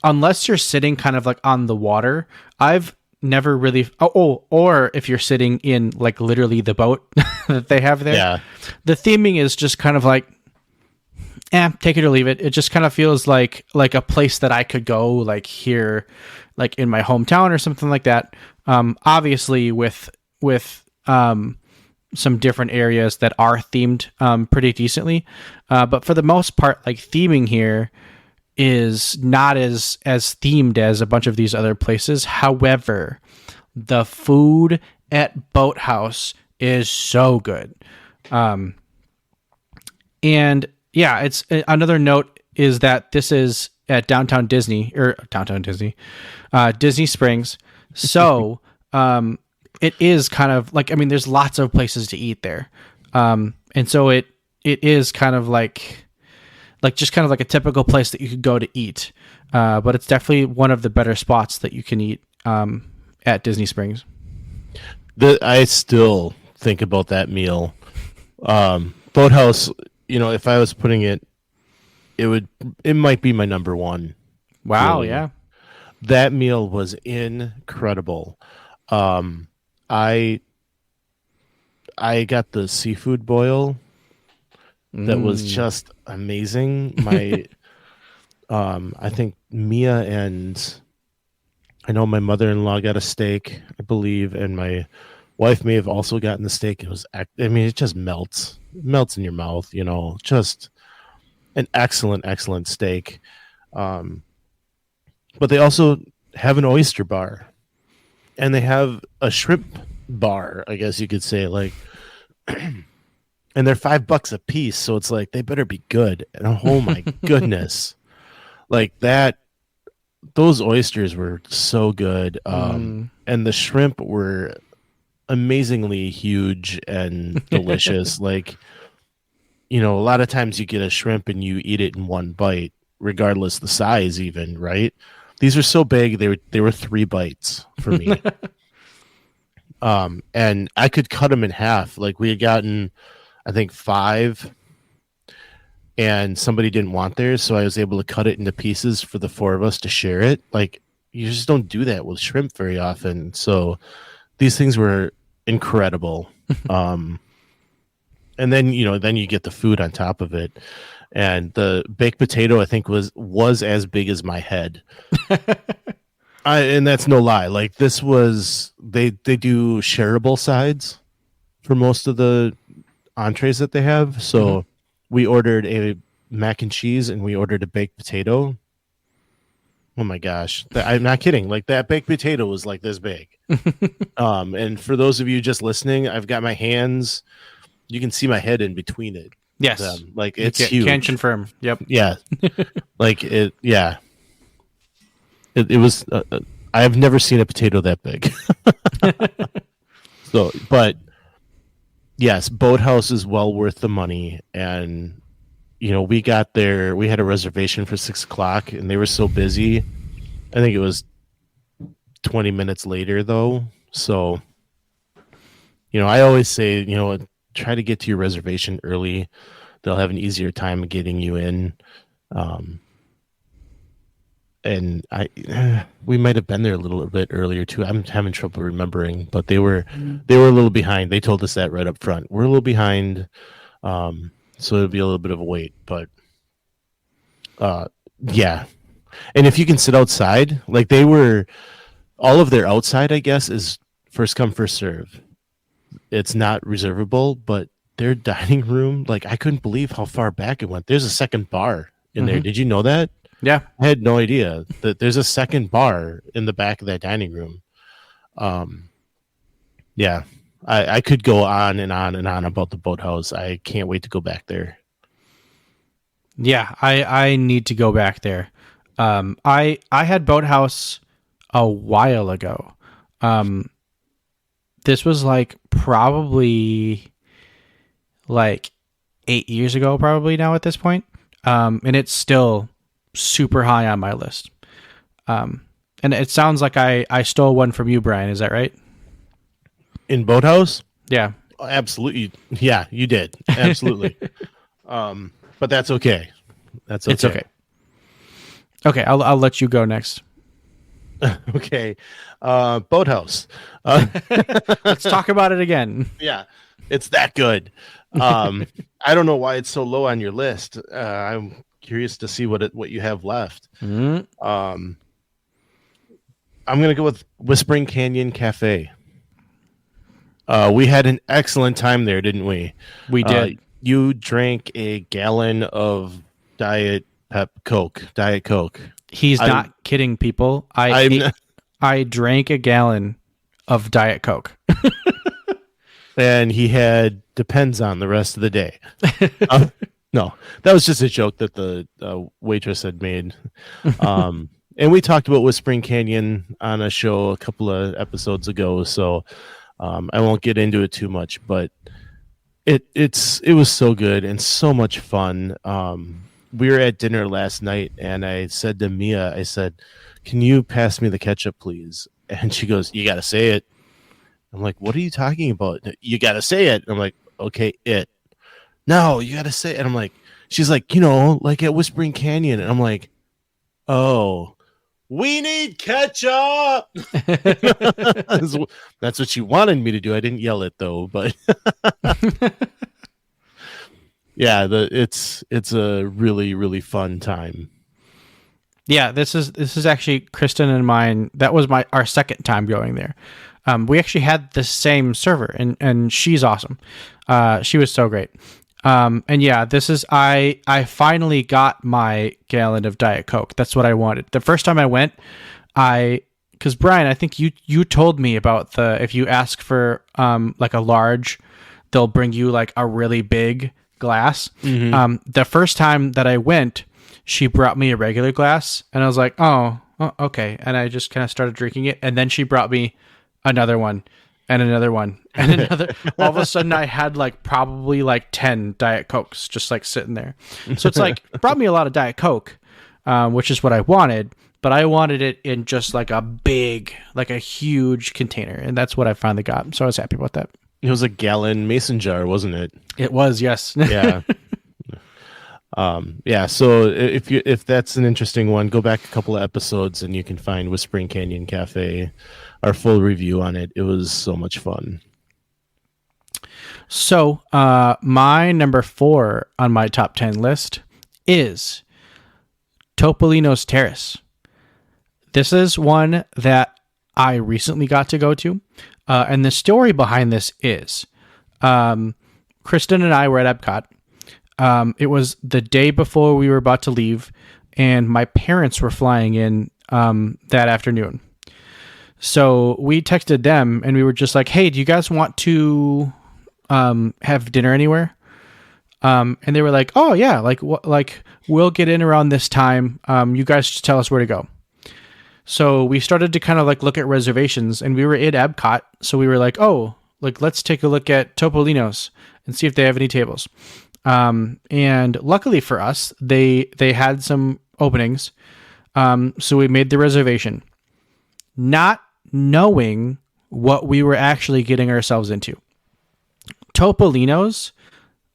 Unless you're sitting kind of like on the water, I've never really or if you're sitting in like literally the boat that they have there. Yeah. The theming is just kind of like take it or leave it. It just kind of feels like a place that I could go, like here, like in my hometown or something like that. Obviously with some different areas that are themed pretty decently. But for the most part, like theming here is not as themed as a bunch of these other places. However, the food at Boathouse is so good. And yeah, it's another note is that this is at Disney Springs. So, it is kind of like, I mean, there's lots of places to eat there. And so it is kind of like just kind of like a typical place that you could go to eat. But it's definitely one of the better spots that you can eat at Disney Springs. I still think about that meal. Boathouse, if I was putting it, it might be my number one. Wow, really. yeah. That meal was incredible. I got the seafood boil that was just amazing. My I think Mia and I know my mother-in-law got a steak, I believe, and my wife may have also gotten the steak. It just melts in your mouth, just an excellent steak. But they also have an oyster bar, and they have a shrimp bar, I guess you could say, like, and they're $5 a piece, so it's like they better be good. And oh my goodness, like that. Those oysters were so good, and the shrimp were amazingly huge and delicious. Like, a lot of times you get a shrimp and you eat it in one bite, regardless the size, even, right? These were so big; they were 3 bites for me. And I could cut them in half. Like, we had gotten, I think, 5. And somebody didn't want theirs, so I was able to cut it into pieces for the 4 of us to share it. Like, you just don't do that with shrimp very often. So these things were incredible. And then, then you get the food on top of it. And the baked potato, I think, was as big as my head. And that's no lie. Like, this was, they do shareable sides for most of the entrees that they have. So we ordered a mac and cheese and we ordered a baked potato. Oh my gosh. I'm not kidding. Like, that baked potato was like this big. And for those of you just listening, I've got my hands. You can see my head in between it. Yes. Like, it's huge. Can confirm. Yep. Yeah. Like it. Yeah. It was, I have never seen a potato that big. So, but yes, Boathouse is well worth the money. And, we got there, we had a reservation for 6:00 and they were so busy. I think it was 20 minutes later though. So, I always say, try to get to your reservation early. They'll have an easier time getting you in. And we might have been there a little bit earlier too. I'm having trouble remembering, but they were a little behind. They told us that right up front. We're a little behind, so it'll be a little bit of a wait. But yeah, and if you can sit outside, like all of their outside, I guess, is first come first serve. It's not reservable, but their dining room, like, I couldn't believe how far back it went. There's a second bar in there. Did you know that? Yeah. I had no idea that there's a second bar in the back of that dining room. Yeah, I could go on and on and on about the Boathouse. I can't wait to go back there. Yeah, I need to go back there. I had Boathouse a while ago. This was probably 8 years ago, probably now at this point. And it's still super high on my list. And it sounds like I stole one from you, Brian. Is that right? In Boathouse? Yeah. Oh, absolutely. Yeah, you did. Absolutely. But that's okay. That's okay. It's okay. Okay, I'll let you go next. Okay. Boathouse. Let's talk about it again. Yeah, it's that good. I don't know why it's so low on your list. I'm curious to see what you have left. I'm going to go with Whispering Canyon Cafe. We had an excellent time there, didn't we? We did. You drank a gallon of Diet Coke. He's not kidding, people. I drank a gallon of Diet Coke. And he had Depends on the rest of the day. No, that was just a joke that the waitress had made. And we talked about Whispering Canyon on a show a couple of episodes ago, so I won't get into it too much. But it was so good and so much fun. We were at dinner last night, and I said to Mia, I said, "Can you pass me the ketchup, please?" And she goes, "You got to say it." I'm like, "What are you talking about? You got to say it." I'm like, "Okay, it." "No, you got to say it." And I'm like, she's like, like at Whispering Canyon. And I'm like, "Oh, we need ketchup." That's what she wanted me to do. I didn't yell it though, but yeah, it's a really, really fun time. Yeah, this is actually Kristen and mine. That was our second time going there. We actually had the same server, and she's awesome. She was so great. And yeah, I finally got my gallon of Diet Coke. That's what I wanted. The first time I went, because Brian, I think you told me about if you ask for like a large, they'll bring you like a really big glass. Mm-hmm. The first time that I went, she brought me a regular glass, and I was like, oh, okay. And I just kind of started drinking it. And then she brought me another one and another one and another. All of a sudden I had like probably like 10 Diet Cokes just like sitting there. So it's like, brought me a lot of Diet Coke, which is what I wanted, but I wanted it in just like a huge container. And that's what I finally got. So I was happy about that. It was a gallon mason jar, wasn't it? It was, yes. Yeah. Yeah, so if that's an interesting one, go back a couple of episodes and you can find Whispering Canyon Cafe, our full review on it. It was so much fun. So my number 4 on my top 10 list is Topolino's Terrace. This is one that I recently got to go to, and the story behind this is Kristen and I were at Epcot. It was the day before we were about to leave, and my parents were flying in that afternoon. So we texted them, and we were just like, "Hey, do you guys want to have dinner anywhere?" And they were like, "Oh yeah, like we'll get in around this time. You guys just tell us where to go." So we started to kind of like look at reservations, and we were in Epcot, so we were like, "Oh, like let's take a look at Topolino's and see if they have any tables." And luckily for us, they had some openings. So we made the reservation, not knowing what we were actually getting ourselves into. Topolino's,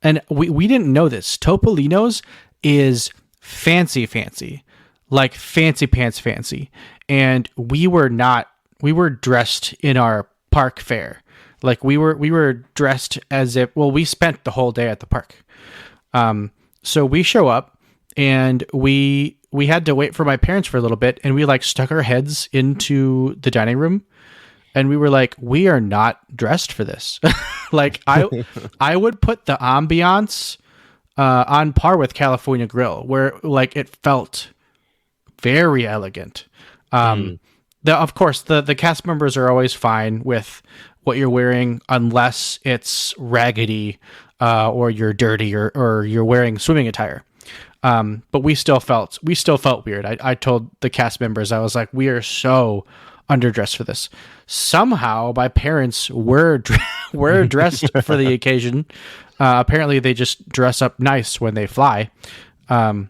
and we didn't know this, Topolino's is fancy, like fancy pants fancy. And we were dressed in our park fare. Like we were dressed as if, well, we spent the whole day at the park. So we show up, and we had to wait for my parents for a little bit, and we like stuck our heads into the dining room, and we were like, we are not dressed for this. Like I would put the ambiance on par with California Grill, where like it felt very elegant. Of course the cast members are always fine with what you're wearing unless it's raggedy or you're dirty or you're wearing swimming attire. But we still felt weird. I told the cast members, I was like, we are so underdressed for this. Somehow my parents were dressed for the occasion. Apparently they just dress up nice when they fly. So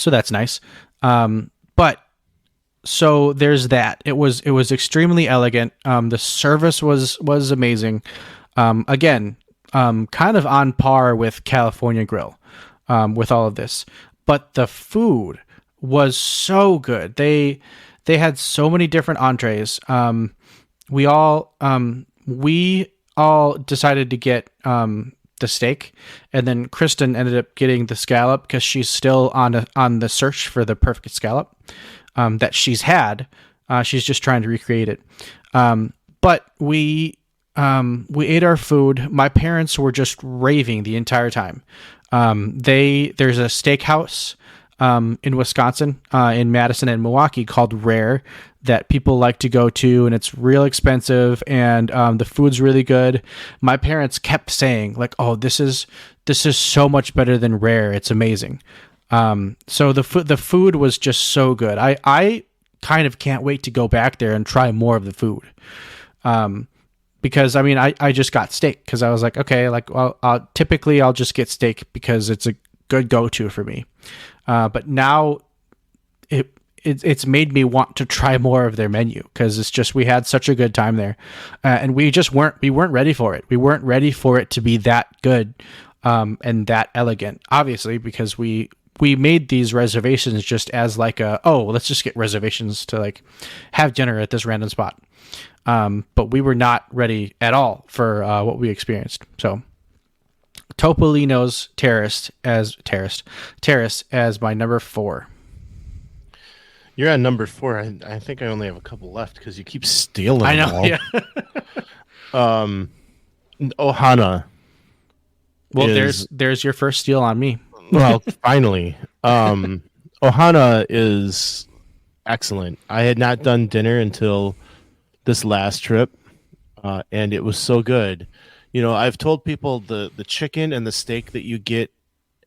that's nice. But so there's that. It was extremely elegant. The service was amazing. Again, kind of on par with California Grill, with all of this, but the food was so good. They had so many different entrees. We all decided to get the steak, and then Kristen ended up getting the scallop because she's still on the search for the perfect scallop that she's had. She's just trying to recreate it. But we ate our food. My parents were just raving the entire time. There's a steakhouse in Wisconsin, in Madison and Milwaukee, called Rare, that people like to go to, and it's real expensive, and the food's really good. My parents kept saying like, "Oh, this is so much better than Rare. It's amazing." So the food was just so good. I kind of can't wait to go back there and try more of the food. Because I mean, I just got steak because I was like, okay, like, well, I'll just get steak because it's a good go-to for me. But now it's made me want to try more of their menu, because it's just, we had such a good time there, and we weren't ready for it. We weren't ready for it to be that good, and that elegant, obviously, because we made these reservations just as like let's just get reservations to like have dinner at this random spot. But we were not ready at all for what we experienced. So Topolino's Terrace as my number 4. You're on number 4. I think I only have a couple left because you keep stealing I know. them all. Yeah. Ohana. Well, there's your first steal on me. Well, finally. Ohana is excellent. I had not done dinner until this last trip, and it was so good. You know, I've told people the chicken and the steak that you get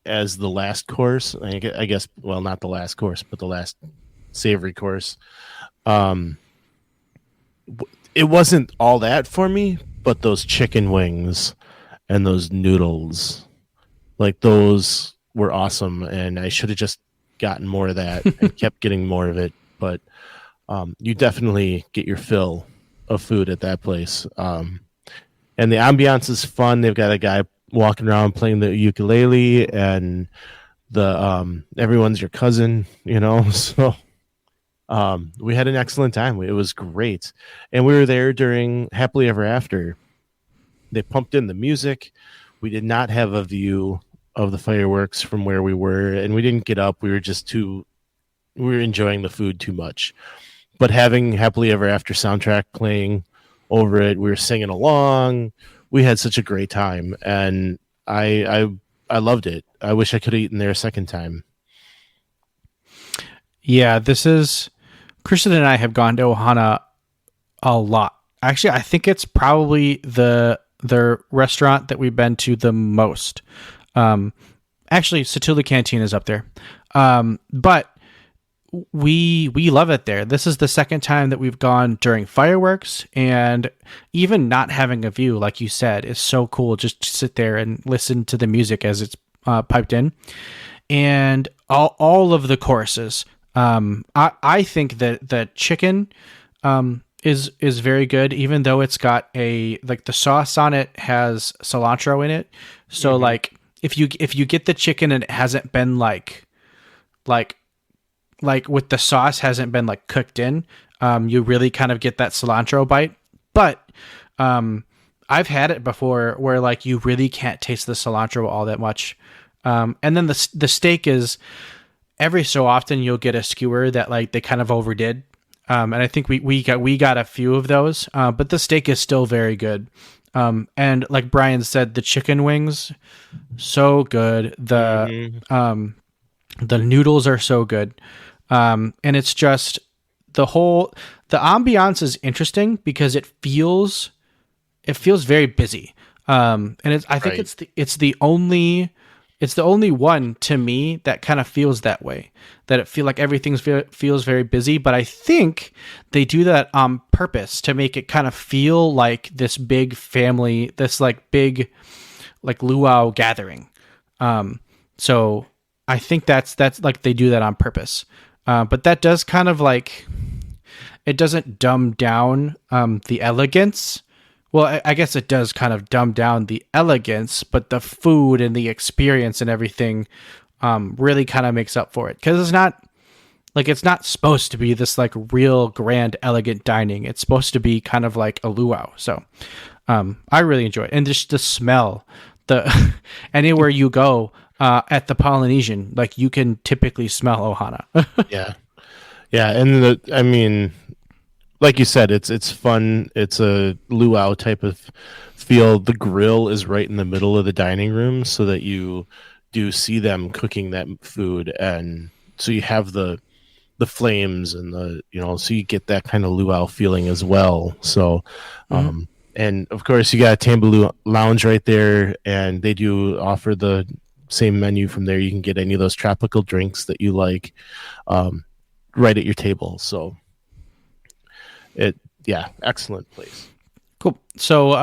as the last course, I guess, well, not the last course, but the last savory course. It wasn't all that for me, but those chicken wings and those noodles, like those were awesome, and I should have just gotten more of that and kept getting more of it. But you definitely get your fill of food at that place. And the ambiance is fun. They've got a guy walking around playing the ukulele, and the everyone's your cousin, you know. So we had an excellent time. It was great, and we were there during Happily Ever After. They pumped in the music. We did not have a view of the fireworks from where we were, and we didn't get up. We were enjoying the food too much. But having Happily Ever After soundtrack playing over it, we were singing along. We had such a great time, and I loved it. I wish I could have eaten there a second time. Yeah, Kristen and I have gone to Ohana a lot. Actually, I think it's probably the restaurant that we've been to the most. Actually, Satuli Canteen is up there. But we love it there. This is the second time that we've gone during fireworks, and even not having a view, like you said, is so cool. Just to sit there and listen to the music as it's piped in, and all of the courses. I think that the chicken is very good, even though it's got the sauce on it has cilantro in it. So like if you get the chicken and it hasn't been like with the sauce hasn't been like cooked in, you really kind of get that cilantro bite. But I've had it before where like you really can't taste the cilantro all that much. And then the steak is, every so often you'll get a skewer that like they kind of overdid. And I think we got a few of those, but the steak is still very good. And like Brian said, the chicken wings, so good. The noodles are so good. And it's just the ambiance is interesting because it feels very busy. And I think it's the only one to me that kind of feels that way, that it feel like everything feels very busy. But I think they do that on purpose to make it kind of feel like this big family, this like big like luau gathering. So I think that's like they do that on purpose. But that does kind of like, it doesn't dumb down the elegance. Well, I guess it does kind of dumb down the elegance, but the food and the experience and everything really kind of makes up for it. Because it's not supposed to be this like real grand, elegant dining. It's supposed to be kind of like a luau. So I really enjoy it. And just the smell, anywhere you go at the Polynesian, like you can typically smell Ohana. Yeah. And I mean, like you said, it's fun. It's a luau type of feel. The grill is right in the middle of the dining room, so that you do see them cooking that food, and so you have the flames and so you get that kind of luau feeling as well. So, and of course you got Tambaloo Lounge right there, and they do offer the same menu from there. You can get any of those tropical drinks that you like, right at your table. So. Excellent place. Cool. So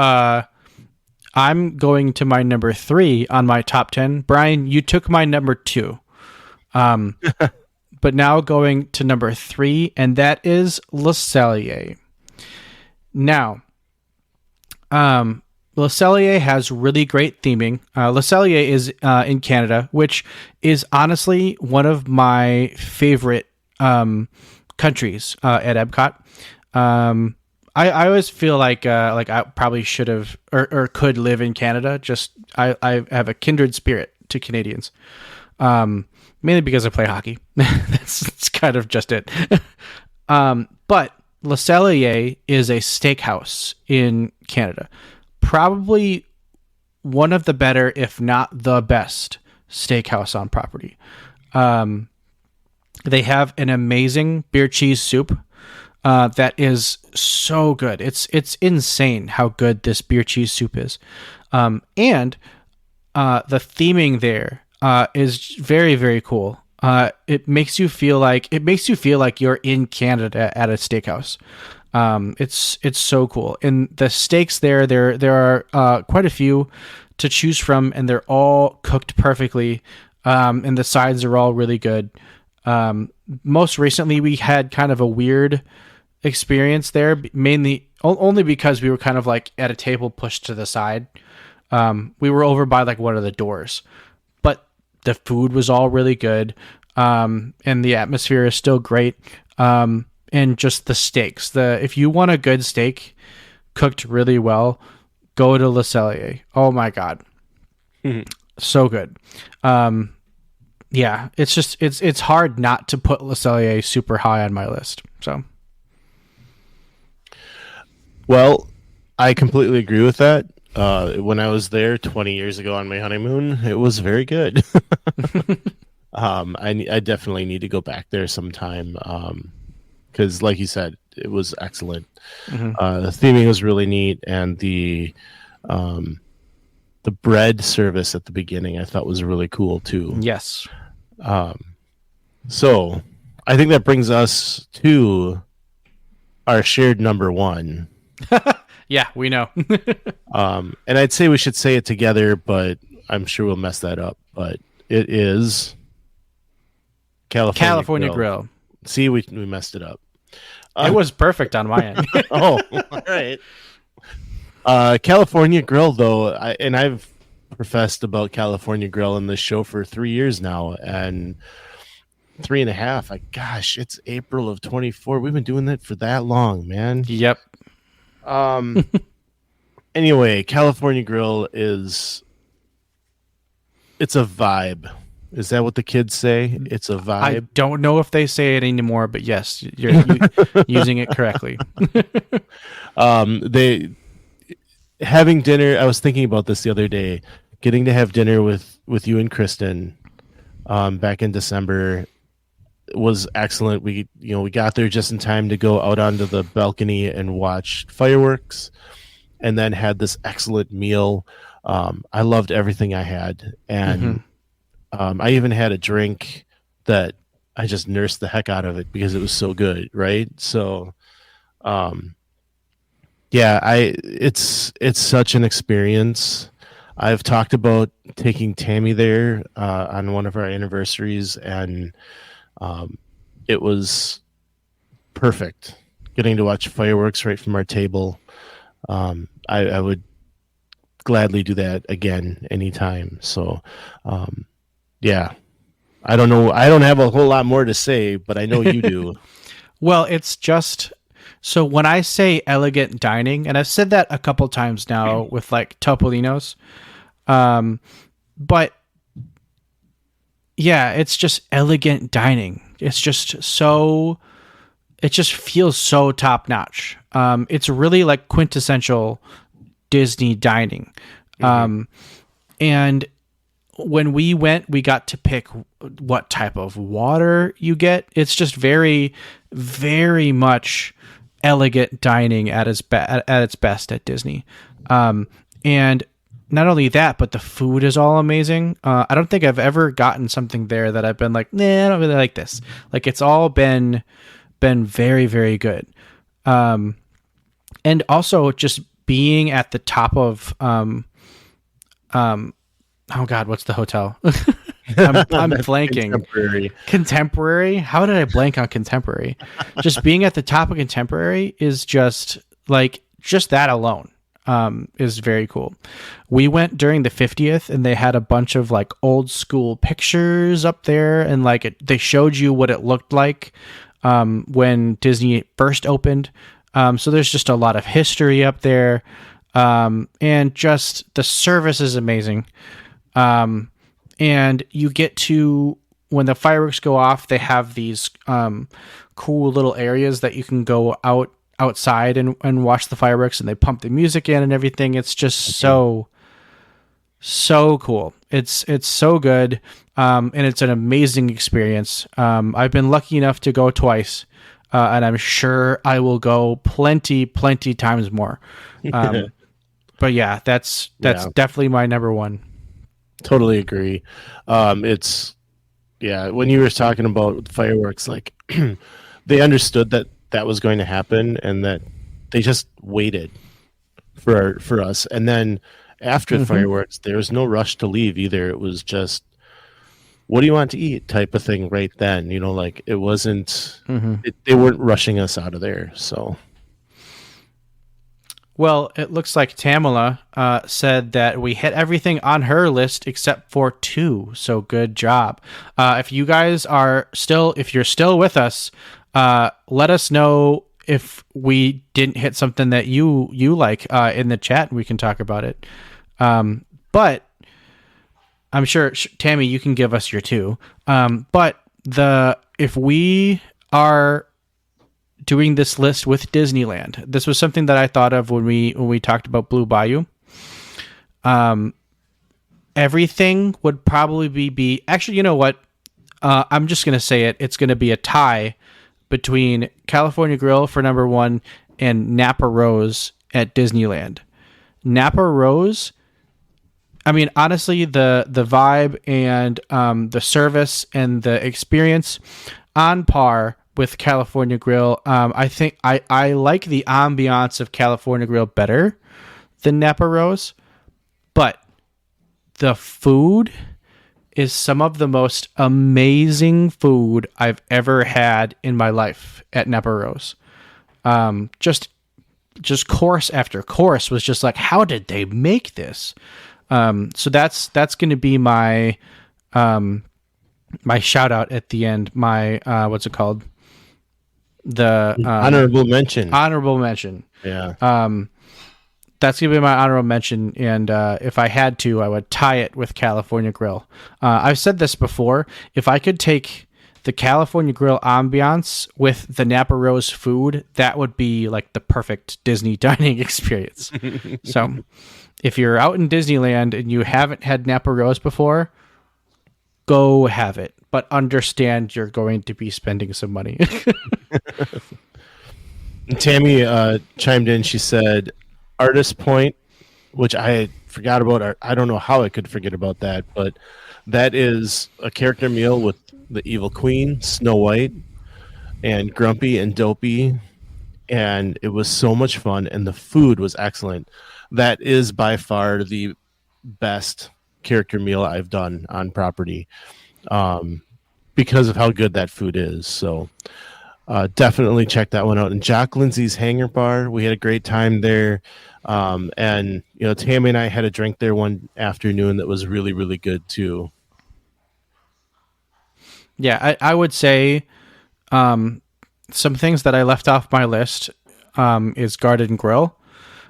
I'm going to my number 3 on my top 10. Brian, you took my number 2. but now going to number 3, and that is Le Cellier. Now, Le Cellier has really great theming. Le Cellier is in Canada, which is honestly one of my favorite countries at Epcot. I always feel like I probably should have or could live in Canada. Just I have a kindred spirit to Canadians, mainly because I play hockey. That's kind of just it. But Le Cellier is a steakhouse in Canada. Probably one of the better, if not the best, steakhouse on property. They have an amazing beer cheese soup that is so good. It's insane how good this beer cheese soup is. And the theming there is very, very cool. It makes you feel like you're in Canada at a steakhouse. It's so cool. And the steaks there are quite a few to choose from, and they're all cooked perfectly. And the sides are all really good. Most recently we had kind of a weird experience there, mainly only because we were kind of like at a table pushed to the side. We were over by like one of the doors, but the food was all really good. And the atmosphere is still great. And just the steaks, if you want a good steak cooked really well, go to Le Cellier. Oh my God. So good. Yeah, it's just, it's hard not to put Le Cellier super high on my list. So. Well, I completely agree with that. When I was there 20 years ago on my honeymoon, it was very good. I definitely need to go back there sometime. Because like you said, it was excellent. The theming was really neat, and the bread service at the beginning I thought was really cool too. Yes. So I think that brings us to our shared number 1. Yeah, we know. And I'd say we should say it together, but I'm sure we'll mess that up. But it is California Grill. See, we messed it up. It was perfect on my end. Oh, all right. California Grill, though, I've professed about California Grill in this show for 3 years now, and 3.5. Gosh, it's April of 24. We've been doing that for that long, man. Yep. Anyway, California Grill it's a vibe. Is that what the kids say? It's a vibe. I don't know if they say it anymore, but yes, you're using it correctly. Having dinner. I was thinking about this the other day. Getting to have dinner with you and Kristen, back in December, was excellent. We got there just in time to go out onto the balcony and watch fireworks, and then had this excellent meal. I loved everything I had, and I even had a drink that I just nursed the heck out of it because it was so good, right? So, it's such an experience. I've talked about taking Tammy there on one of our anniversaries, and it was perfect. Getting to watch fireworks right from our table. I would gladly do that again anytime. So, yeah, I don't know. I don't have a whole lot more to say, but I know you do. Well, it's just, so when I say elegant dining, and I've said that a couple times now with like Topolino's, but yeah, it's just elegant dining. It's just so, it just feels so top notch. It's really like quintessential Disney dining. And when we went, we got to pick what type of water you get. It's just very, very much elegant dining at its best at Disney. And not only that, but the food is all amazing. I don't think I've ever gotten something there that I've been like, nah, I don't really like this. Like, it's all been very, very good. And also just being at the top of, oh God, what's the hotel? I'm blanking. Contemporary. How did I blank on Contemporary? Just being at the top of Contemporary is just that alone is very cool. We went during the 50th and they had a bunch of like old school pictures up there, and they showed you what it looked like when Disney first opened. So there's just a lot of history up there. And just the service is amazing. And you get to, when the fireworks go off, they have these cool little areas that you can go outside and watch the fireworks, and they pump the music in and everything. It's just so cool. It's so good. And it's an amazing experience. I've been lucky enough to go twice, and I'm sure I will go plenty times more. But yeah, that's definitely my number one. Totally agree. It's when you were talking about fireworks, like they understood that was going to happen, and that they just waited for us. And then after the fireworks, there was no rush to leave either. It was just, what do you want to eat type of thing right then. It wasn't. They weren't rushing us out of there. So. Well, it looks like Tamala said that we hit everything on her list except for 2. So good job. If you guys if you're still with us, let us know if we didn't hit something that you like in the chat, and we can talk about it. But I'm sure, Tammy, you can give us your 2. But if we are doing this list with Disneyland, this was something that I thought of when we talked about Blue Bayou. Everything would probably be actually, you know what? I'm just going to say it. It's going to be a tie between California Grill for number 1 and Napa Rose at Disneyland. Napa Rose, I mean, honestly, the vibe and the service and the experience on par with California Grill. I think I like the ambiance of California Grill better than Napa Rose, but the food is some of the most amazing food I've ever had in my life at Napa Rose. Just course after course was just like, how did they make this? So that's going to be my my shout out at the end. My what's it called? The honorable mention. Honorable mention. Yeah. That's gonna be my honorable mention, and if I had to, I would tie it with California Grill. I've said this before. If I could take the California Grill ambiance with the Napa Rose food, that would be like the perfect Disney dining experience. So, if you're out in Disneyland and you haven't had Napa Rose before, go have it. But understand you're going to be spending some money. Tammy chimed in. She said, Artist Point, which I forgot about. I don't know how I could forget about that, but that is a character meal with the Evil Queen, Snow White, and Grumpy and Dopey, and it was so much fun, and the food was excellent. That is by far the best character meal I've done on property, because of how good that food is. So definitely check that one out. And Jock Lindsay's Hangar Bar, we had a great time there. And Tammy and I had a drink there one afternoon that was really, really good too. Yeah, I would say some things that I left off my list is Garden Grill.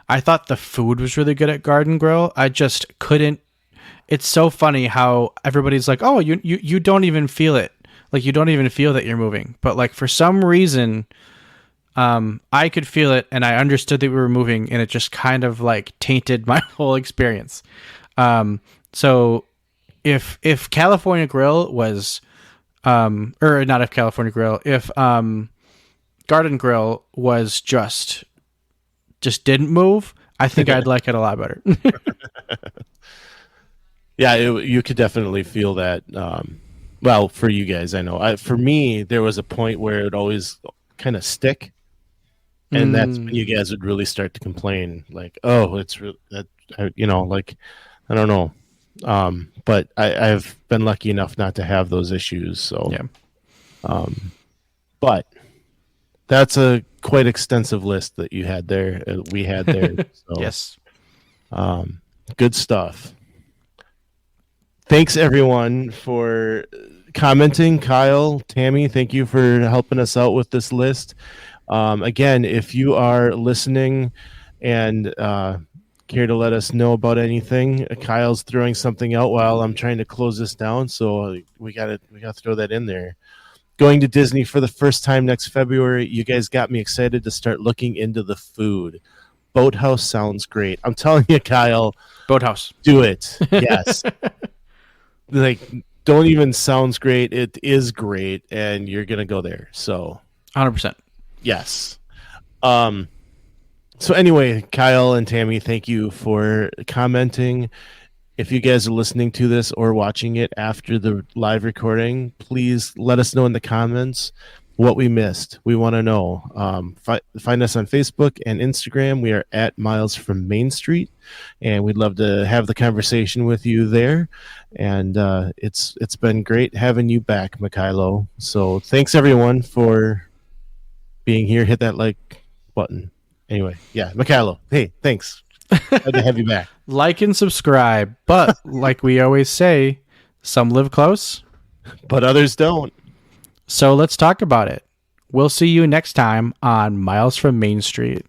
I thought the food was really good at Garden Grill. I just couldn't. It's so funny how everybody's like, oh, you don't even feel it. Like, you don't even feel that you're moving. But like, for some reason, I could feel it, and I understood that we were moving, and it just kind of like tainted my whole experience. So if California Grill was, or not if California Grill, if Garden Grill was just didn't move, I think I'd like it a lot better. Yeah, you could definitely feel that. Well, for you guys, I know. For me, there was a point where it would always kind of stick, and that's when you guys would really start to complain, like, "Oh, it's that," like, I don't know. But I've been lucky enough not to have those issues. So, Yeah. But that's a quite extensive list that you had there. We had there. So, Yes. Good stuff. Thanks everyone for commenting. Kyle, Tammy, thank you for helping us out with this list. Again, if you are listening and care to let us know about anything, Kyle's throwing something out while I'm trying to close this down, so we gotta throw that in there. Going to Disney for the first time next February. You guys got me excited to start looking into the food. Boathouse sounds great. I'm telling you, Kyle. Boathouse. Do it. Yes. Like, don't even sounds great. It is great, and you're gonna go there. So 100%. yes. So anyway, Kyle and Tammy, thank you for commenting. If you guys are listening to this or watching it after the live recording, please let us know in the comments what we missed. We want to know. Find us on Facebook and Instagram. We are at Miles from Main Street, and we'd love to have the conversation with you there. And it's been great having you back, Mikhailo. So thanks everyone for being here. Hit that like button. Anyway, yeah, Mikhailo. Hey, thanks. Glad to have you back. Like and subscribe. But like we always say, some live close, But others don't. so let's talk about it. We'll see you next time on Miles from Main Street.